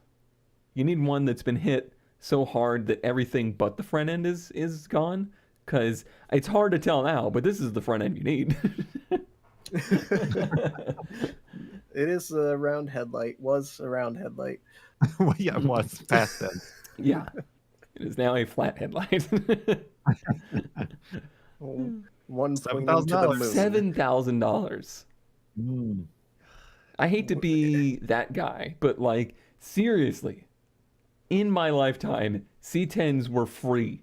You need one that's been hit so hard that everything but the front end is gone. because it's hard to tell now, but this is the front end you need. It is a round headlight. Was a round headlight. Well, yeah, it was past then. Yeah, it is now a flat headlight. One pointing to the $7,000. moon. $7,000. Mm. I hate to be that guy, but like seriously, in my lifetime, C10s were free.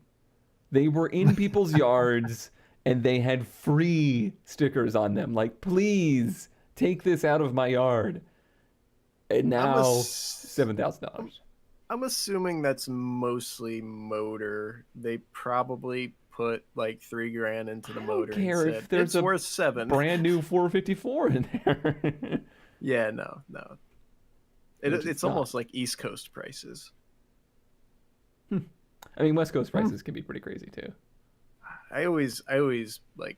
They were in people's yards and they had free stickers on them. Like, please take this out of my yard. And now $7,000. I'm assuming that's mostly motor. They probably put like $3,000 into the I don't motor. care and if said, there's it's a worth $7,000. Brand new 454 in there. Yeah, no. Which is It's not. almost like East Coast prices. I mean, West Coast prices can be pretty crazy too. I always like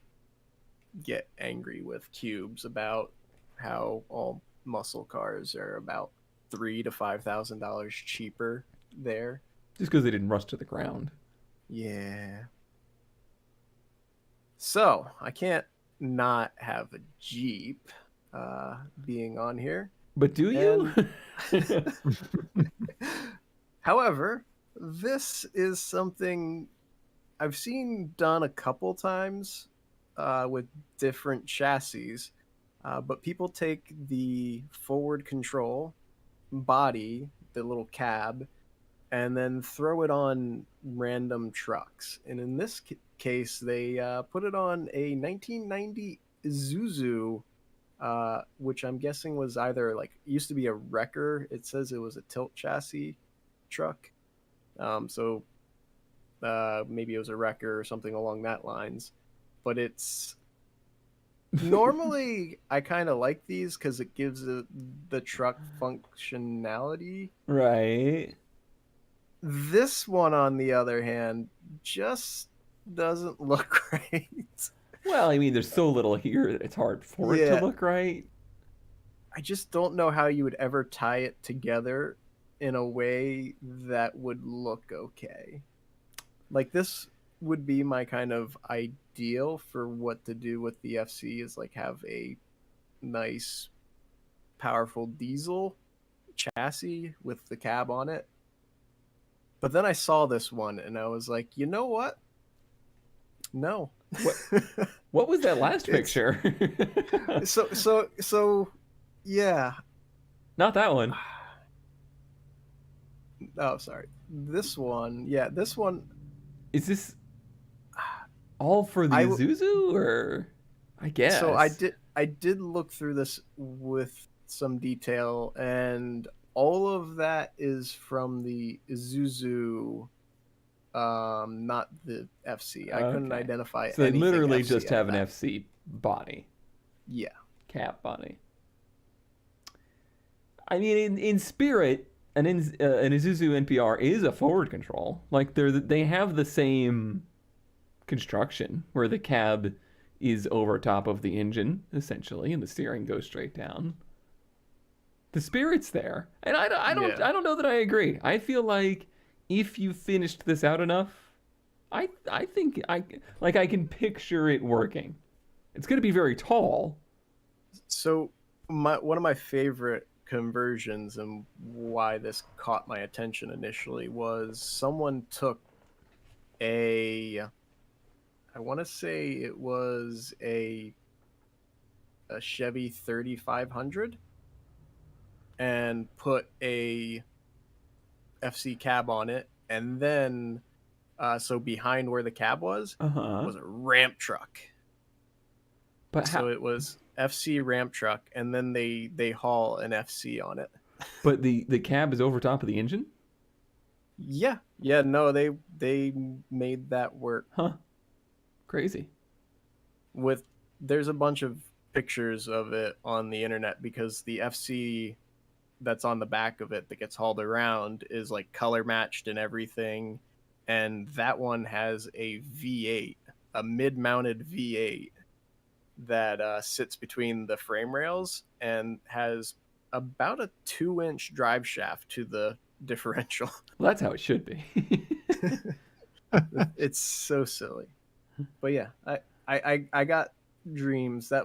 get angry with Cubes about how all muscle cars are about $3,000 to $5,000 cheaper there. Just because they didn't rush to the ground. Yeah. So I can't not have a Jeep being on here. But do you? However, this is something I've seen done a couple times with different chassis, but people take the forward control body, the little cab, and then throw it on random trucks. And in this case, they put it on a 1990 Isuzu, which I'm guessing was either like used to be a wrecker. It says it was a tilt chassis truck. So maybe it was a wrecker or something along that lines. But it's normally I kind of like these because it gives the truck functionality. Right. This one, on the other hand, just doesn't look great. Well, I mean, there's so little here that it's hard for it Yeah. to look right. I just don't know how you would ever tie it together in a way that would look okay. Like, this would be my kind of ideal for what to do with the FC, is like have a nice powerful diesel chassis with the cab on it. But then I saw this one and I was like, you know what? No. What was that last It's- picture? So yeah. Not that one. Oh, sorry. This one. Yeah, this one. Is this all for the I Isuzu, or I guess? So I did look through this with some detail, and all of that is from the Isuzu, not the FC. I couldn't Okay. identify. So they anything literally FC just out have of an that. FC body, Yeah. cap body. I mean, in spirit, an Isuzu NPR is a forward control. Like they have the same construction where the cab is over top of the engine essentially, and the steering goes straight down. The spirit's there, and I don't know that I agree. I feel like if you finished this out enough, I think I can picture it working. It's going to be very tall. So one of my favorite conversions and why this caught my attention initially was someone took I want to say it was a Chevy 3500 and put a FC cab on it, and then so behind where the cab was Uh-huh. a ramp truck. But So it was FC ramp truck, and then they haul an FC on it. But the cab is over top of the engine? Yeah, no, they made that work. Huh. Crazy. There's a bunch of pictures of it on the internet, because the FC that's on the back of it that gets hauled around is like color matched and everything, and that one has a V8, a mid-mounted V8 that sits between the frame rails and has about a 2-inch drive shaft to the differential. Well, that's how it should be. It's so silly. But yeah, I got dreams that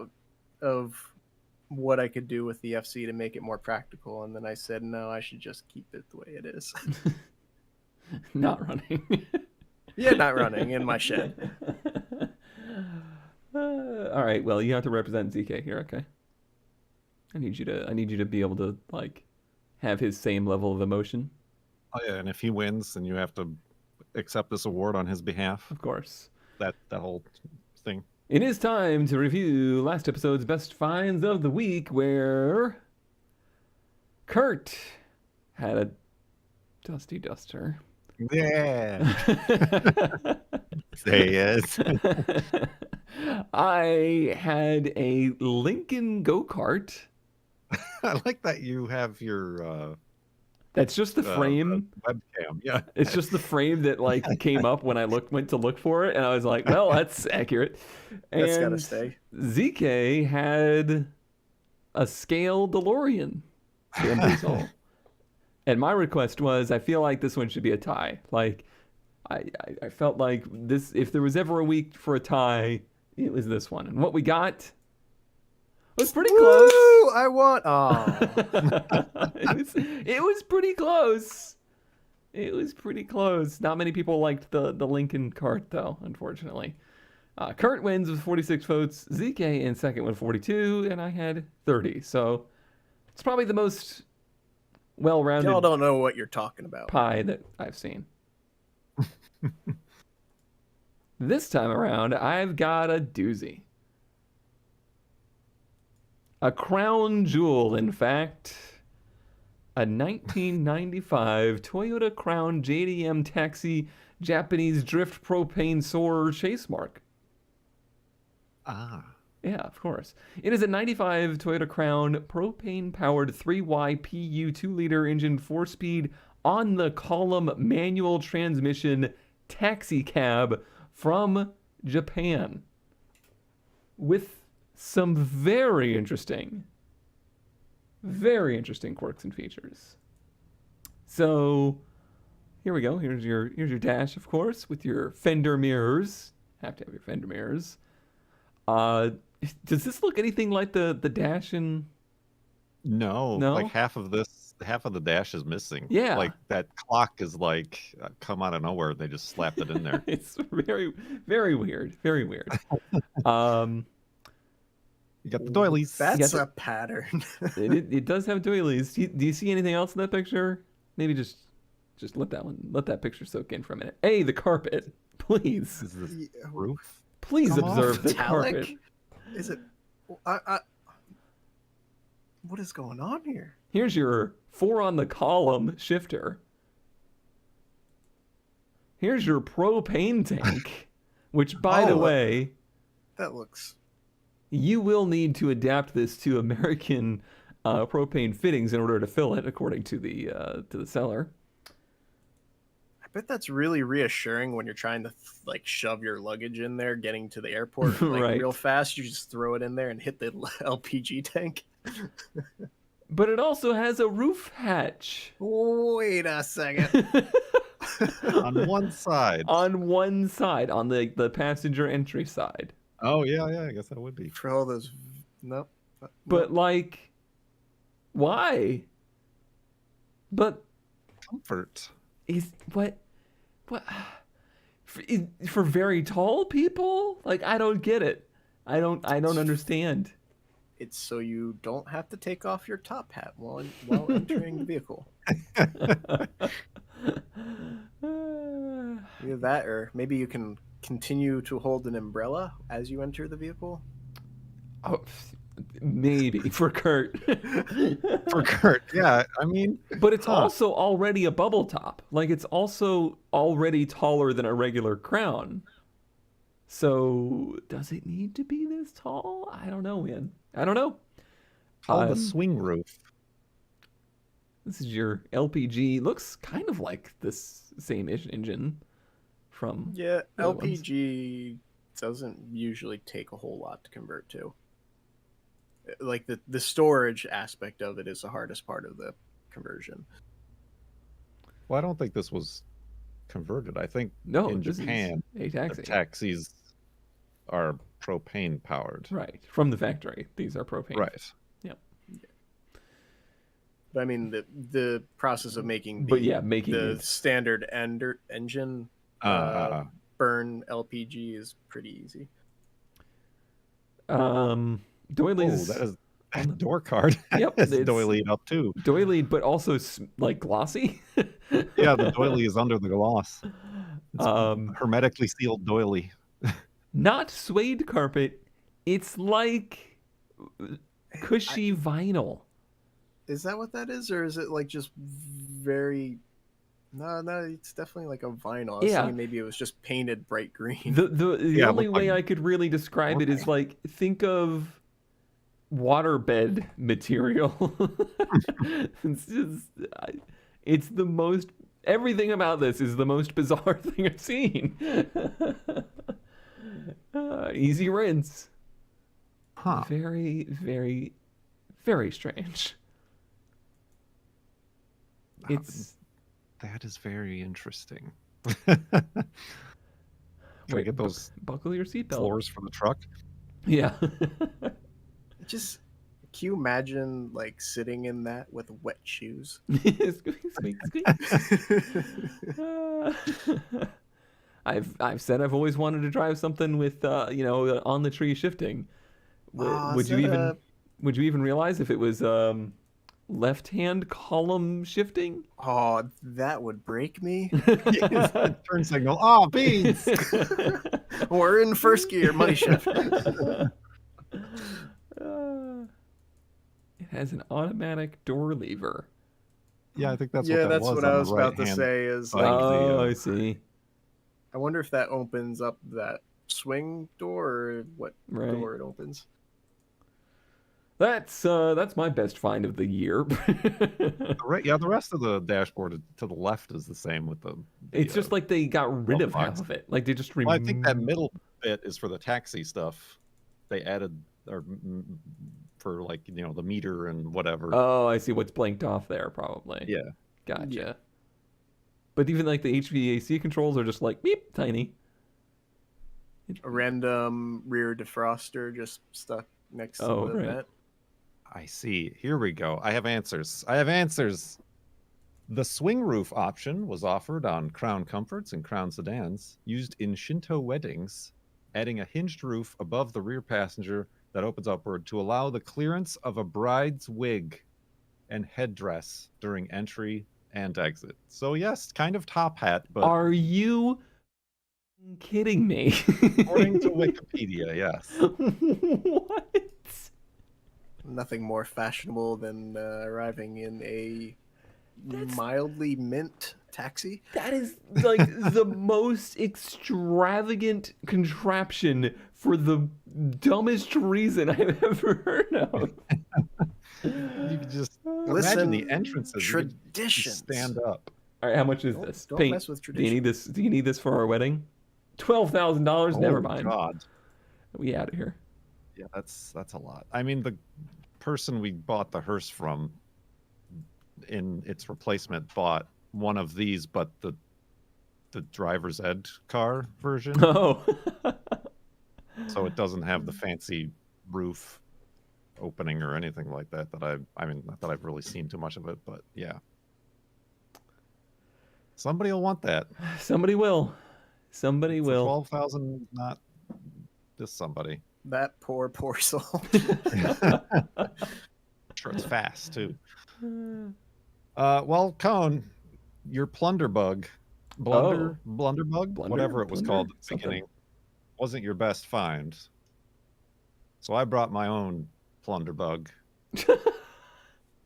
of what I could do with the FC to make it more practical, and then I said no, I should just keep it the way it is. Not running. Yeah, not running in my shed. All right. Well, you have to represent ZK here. Okay. I need you to be able to like have his same level of emotion. Oh yeah, and if he wins, then you have to accept this award on his behalf. Of course. That whole thing. It is time to review last episode's best finds of the week, where Kurt had a dusty duster. Yeah. Say yes. I had a Lincoln go-kart. I like that you have your That's just the frame. webcam. Yeah. It's just the frame that like came up when I went to look for it, and I was like, well, that's accurate. That's And gotta stay. ZK had a scale DeLorean. Bamboozle. And my request was, I feel like this one should be a tie. Like, I felt like this, if there was ever a week for a tie, it was this one. And what we got was pretty close. Woo! I want. Oh, it was pretty close. It was pretty close. Not many people liked the Lincoln cart, though, unfortunately. Kurt wins with 46 votes. ZK in second with 42, and I had 30. So it's probably the most well-rounded y'all don't know what you're talking about. pie that I've seen. This time around, I've got a doozy. A crown jewel, in fact. A 1995 Toyota Crown JDM Taxi Japanese Drift Propane Soarer Chase Mark. Ah. Yeah, of course. It is a 95 Toyota Crown propane-powered 3Y PU 2-liter engine 4-speed on-the-column manual transmission taxi cab from Japan. With some very interesting quirks and features. So, here we go. Here's your dash, of course, with your fender mirrors. Have to have your fender mirrors. Does this look anything like the dash in? No, No? like half of the dash is missing. Yeah. Like that clock is like come out of nowhere. They just slapped it in there. It's very, very weird. Very weird. You got the doilies. That's Yeah, a pattern. it does have doilies. Do you see anything else in that picture? Maybe just let that picture soak in for a minute. Hey, the carpet, please. Is this roof? Please Come off. observe the Metallic? carpet. Is it? What is going on here? Here's your 4 on the column shifter. Here's your propane tank, which, by the Oh, way, That looks. you will need to adapt this to American propane fittings in order to fill it, according to the seller. I bet that's really reassuring when you're trying to like shove your luggage in there, getting to the airport like Right. real fast. You just throw it in there and hit the LPG tank. But it also has a roof hatch Wait a second. On one side. on one side, on the passenger entry side. Oh yeah, I guess that would be. For all those. Nope. But like, why? But Comfort. is what for very tall people? Like, I don't get it. I don't understand. It's so you don't have to take off your top hat while entering the vehicle. Either that, or maybe you can continue to hold an umbrella as you enter the vehicle. Oh, maybe for Kurt. For Kurt, yeah. I mean, But it's Huh. also already a bubble top. Like, it's also already taller than a regular crown. So, does it need to be this tall? I don't know, man. I don't know. called the Um, swing roof. This is your LPG. Looks kind of like this same-ish engine from... Yeah, The other ones. LPG doesn't usually take a whole lot to convert to. Like the storage aspect of it is the hardest part of the conversion. Well, I don't think this was converted. I think No, in this Japan, is a the taxi. taxis are propane powered. Right. From the factory. These are propane. Right. But I mean, the process of making But yeah, making the it. standard engine burn LPG is pretty easy. Oh, Doilies. that is that door card. Yep, It's it's- doilied up too. Doily, but also like glossy. Yeah, the doily is under the gloss. It's hermetically sealed doily. Not suede carpet. It's like cushy vinyl. Is that what that is, or is it like just very? No, it's definitely like a vinyl. I was Yeah. thinking maybe it was just painted bright green. The Yeah, it only looked way like I could really describe it is like think of waterbed material. It's just it's the most everything about this is the most bizarre thing I've seen. Easy rinse. Huh. Very, very, very strange. It's That is very interesting. Can I Wait, get those buckle your seatbelt. floors for the truck? Yeah. Just can you imagine like sitting in that with wet shoes? Squeak, squeak. I've said I've always wanted to drive something with on the tree shifting. Would you even realize if it was left hand column shifting? Oh, that would break me. Turn signal. Oh, beans. We're in first gear, money shift. It has an automatic door lever. Yeah, I think that's yeah, what that that's was what on I the was about to right-hand say. Is side like, of the, Oh, I see. I wonder if that opens up that swing door or what Right. door it opens. That's my best find of the year. Yeah, the rest of the dashboard to the left is the same with the. It's just like they got rid of box. half of it. Like they just Well, I think that removed. middle bit is for the taxi stuff. They added for like the meter and whatever. Oh, I see what's blanked off there, probably. Yeah. Gotcha. Yeah. But even like the HVAC controls are just like beep, tiny. A random rear defroster just stuck next to Oh, the right. vent. I see. Here we go. I have answers. The swing roof option was offered on Crown Comforts and Crown Sedans, used in Shinto weddings, adding a hinged roof above the rear passenger that opens upward to allow the clearance of a bride's wig and headdress during entry and exit. So yes, kind of top hat, but Are you kidding me? according to Wikipedia, yes. What? Nothing more fashionable than arriving in a That's- mildly mint taxi. That is like the most extravagant contraption for the dumbest reason I've ever heard of. You could just Listen, imagine the entrances. You could just traditions. stand up. All right, how much is Don't- this? don't Paint. mess with Do you need tradition. this? Do you need this for our wedding? $12,000. Never Oh, mind. God. We out of here. Yeah, that's a lot. I mean, the person we bought the hearse from in its replacement bought one of these, but the driver's ed car version, Oh. so it doesn't have the fancy roof opening or anything like that. I mean, not that I've really seen too much of it, but yeah, somebody will want that. Somebody will. Somebody For will. 12,000, not this somebody. That poor soul. Sure, it's fast too. Well, Cone, your blunderbug, blunderbug, Blunder, whatever it was called at the something. beginning, wasn't your best find. So I brought my own blunderbug,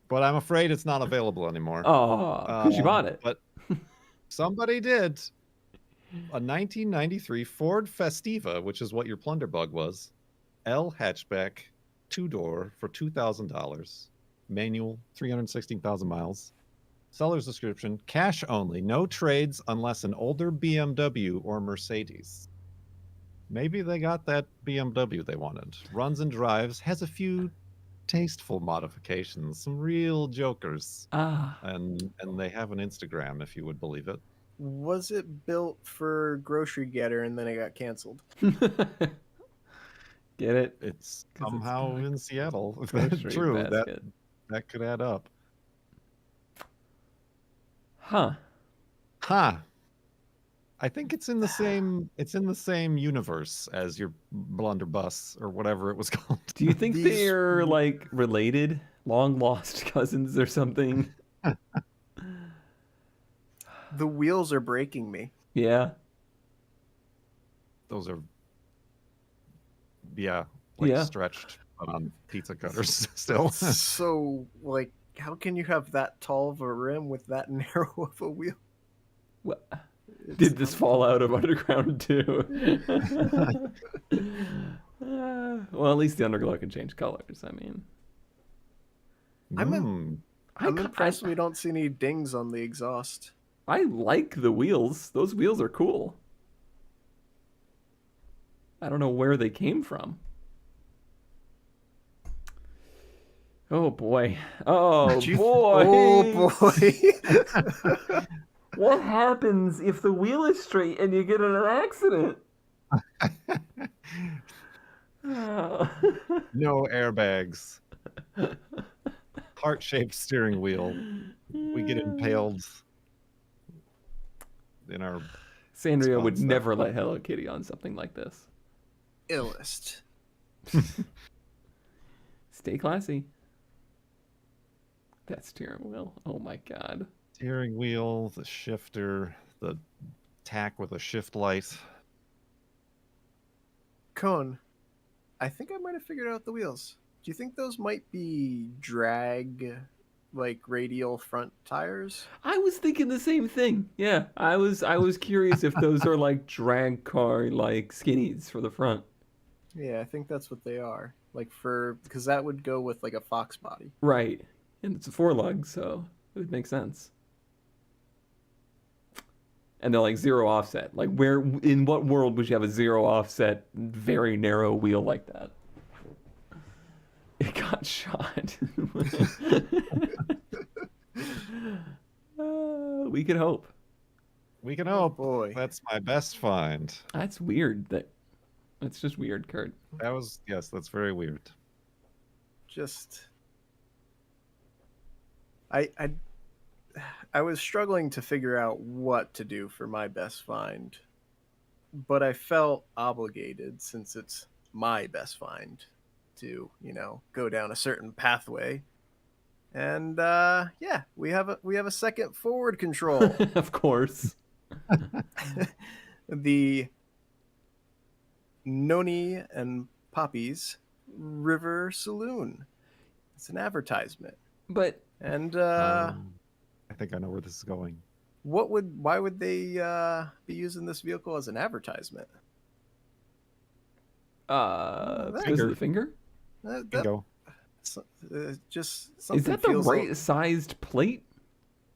but I'm afraid it's not available anymore. Oh, because you bought it. But somebody did. A 1993 Ford Festiva, which is what your blunderbug was, L hatchback, 2-door for $2,000, manual, 316,000 miles. Seller's description: cash only, no trades unless an older BMW or Mercedes. Maybe they got that BMW they wanted. Runs and drives, has a few tasteful modifications, some real jokers, Ah. and they have an Instagram, if you would believe it. Was it built for Grocery Getter and then it got canceled? Get it? It's 'Cause it's somehow like in Seattle. If grocery that's true, basket. that could add up. Huh. Huh. I think it's in the same universe as your blunderbuss or whatever it was called. Do you think These they're like related, long lost cousins or something? the wheels are breaking me. Yeah. Those are, yeah, like Yeah. stretched but on pizza cutters still. So, like, how can you have that tall of a rim with that narrow of a wheel? What? It's Did this fall out of Underground too? Well, at least the Underglow can change colors. I mean, I'm a- Mm. I'm impressed we don't see any dings on the exhaust. I like the wheels. Those wheels are cool. I don't know where they came from. Oh boy. Oh Did you- boy. Oh boy. What happens if the wheel is straight and you get in an accident? Oh. No airbags. Heart-shaped steering wheel. We get impaled in our Sandria would Fun stuff. never let Hello Kitty on something like this. Illest. Stay classy. That steering wheel. Oh my god. steering wheel, the shifter, the tack with a shift light. Cone, I think I might have figured out the wheels. Do you think those might be drag, like radial front tires? I was thinking the same thing. Yeah, I was curious if those are like drag car like skinnies for the front. Yeah, I think that's what they are. Like because that would go with like a Fox body. Right. And it's a four lug, so it would make sense. And they're like zero offset. Like in what world would you have a zero offset, very narrow wheel like that? It got shot. We can hope. We can Oh hope. boy. That's my best find. That's weird. That's just weird, Kurt. Yes, that's very weird. Just I was struggling to figure out what to do for my best find, but I felt obligated since it's my best find to, go down a certain pathway. And yeah, we have a second forward control. Of course. The Noni and Poppy's River Saloon. It's an advertisement. But And I think I know where this is going. why would they be using this vehicle as an advertisement? because of the finger? That, Bingo. just something Is that the feels right sized plate?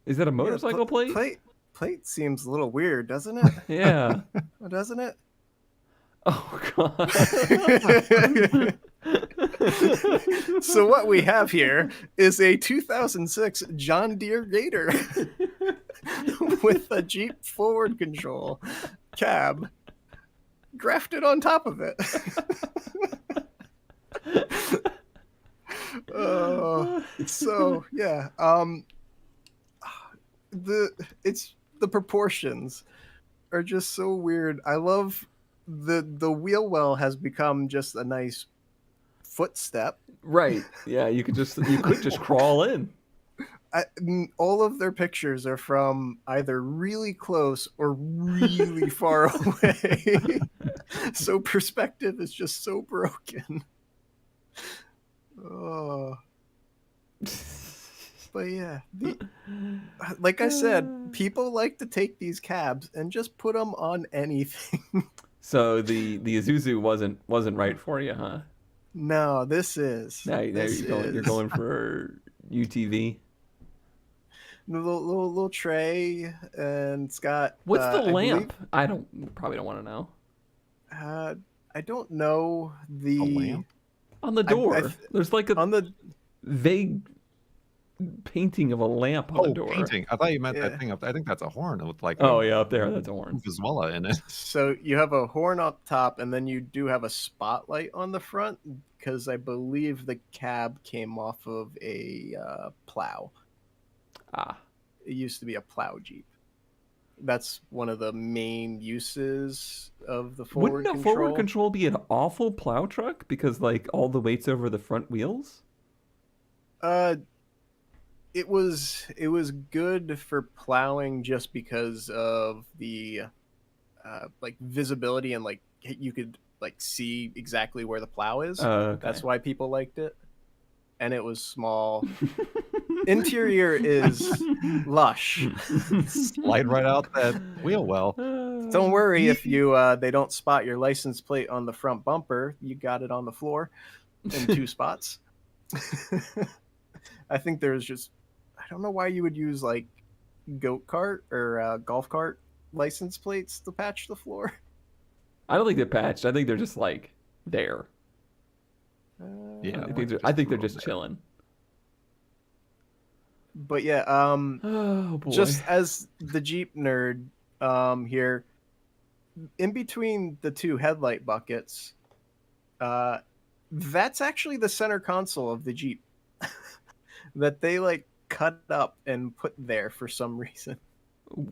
Is that a motorcycle plate? Plate seems a little weird, doesn't it? Yeah. Doesn't it? Oh god. So what we have here is a 2006 John Deere Gator with a Jeep forward control cab grafted on top of it. So yeah, the proportions are just so weird. I love the wheel well has become just a nice footstep. Right. Yeah, you could just crawl in. All of their pictures are from either really close or really far away. So perspective is just so broken. Oh. But yeah, like I said, people like to take these cabs and just put them on anything. So the Isuzu wasn't right for you, huh? No, this is. Now this you're going for UTV. Little tray, and it's got. What's the I lamp? I probably don't want to know. I don't know the A lamp? On the door. There's like a on the vague painting of a lamp on the Oh, door. painting. I thought you meant Yeah. that thing up. I think that's a horn with like Oh a yeah, up there. That's a horn. Vizsla in it. So you have a horn up top, and then you do have a spotlight on the front because I believe the cab came off of a plow. Ah, It used to be a plow Jeep. That's one of the main uses of the forward wouldn't a control. forward control be an awful plow truck because like all the weight's over the front wheels? It was good for plowing just because of the like visibility and like you could like see exactly where the plow is. Okay. That's why people liked it. And it was small. Interior is lush. Slide right out that wheel well. Don't worry if you they don't spot your license plate on the front bumper. You got it on the floor in 2 spots. I think there's just I don't know why you would use like goat cart or golf cart license plates to patch the floor. I don't think they're patched. I think they're just like there. Yeah, I think they're just chilling. But yeah, Oh boy. just as the Jeep nerd here, in between the 2 headlight buckets, that's actually the center console of the Jeep that they like cut up and put there for some reason.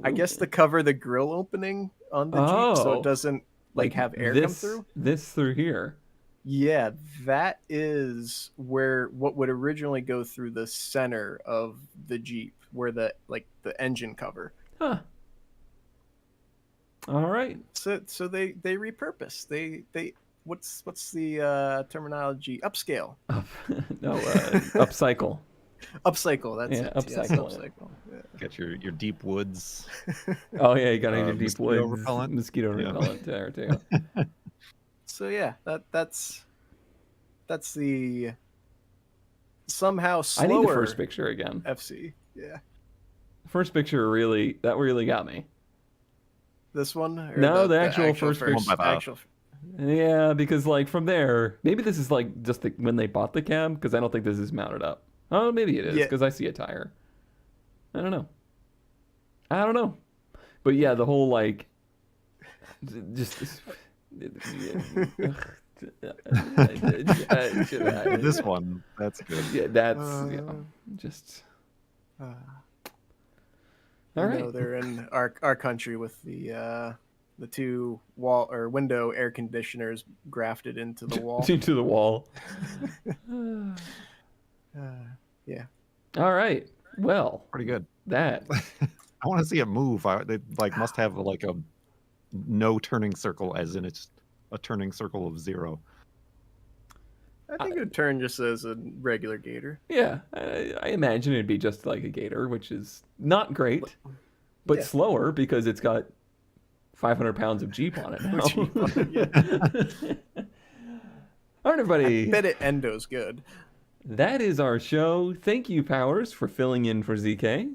I guess to cover the grill opening on the Jeep so Oh. it doesn't like have air come through. This through here. Yeah, that is where what would originally go through the center of the Jeep, where the like the engine cover. Huh. All right. So they repurpose. They what's the terminology? Upscale. Upcycle. Upcycle, that's Yeah, it. Yes, upcycle it. upcycle. Yeah. Get your deep woods. Oh yeah, you got to deep mosquito woods repellent. mosquito Yeah. repellent there too. So yeah, that's the somehow slower I need the first picture again. FC. Yeah. First picture really got me. This one? Or No, the actual first picture. One by the- actual Yeah, because like from there, maybe this is like just when they bought the cab, because I don't think this is mounted up. Oh, maybe it is Yeah. because I see a tire. I don't know. But yeah, the whole like just This one, that's good. Yeah, that's just uh, all you right. know, they're in our country with the 2 wall or window air conditioners grafted into the wall. To the wall. Yeah. All right. Well, Pretty good. that I want to see it move. They like must have like a no turning circle, as in it's a turning circle of 0. I think it would turn just as a regular gator. yeah, I imagine it'd be just like a gator, which is not great, but Yeah. slower because it's got 500 pounds of Jeep on it now. Jeep on it, yeah. All right, everybody. I bet it endo's good. That is our show. Thank you, Powers, for filling in for ZK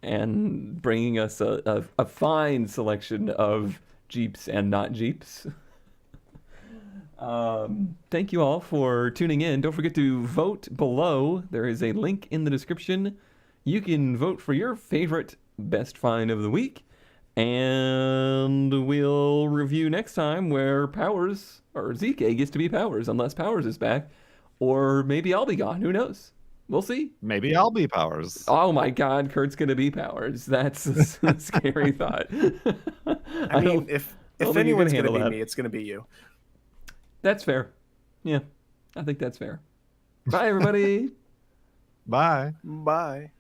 and bringing us a fine selection of Jeeps and not Jeeps. Thank you all for tuning in. Don't forget to vote below. There is a link in the description. You can vote for your favorite best find of the week. And we'll review next time where Powers, or ZK gets to be Powers, unless Powers is back. Or maybe I'll be gone. Who knows? We'll see. Maybe I'll be Powers. Oh my God, Kurt's gonna be Powers. That's a scary thought. I mean, if think you can anyone's going to handle be that. me, it's going to be you. That's fair. Yeah, I think that's fair. Bye, everybody. Bye. Bye.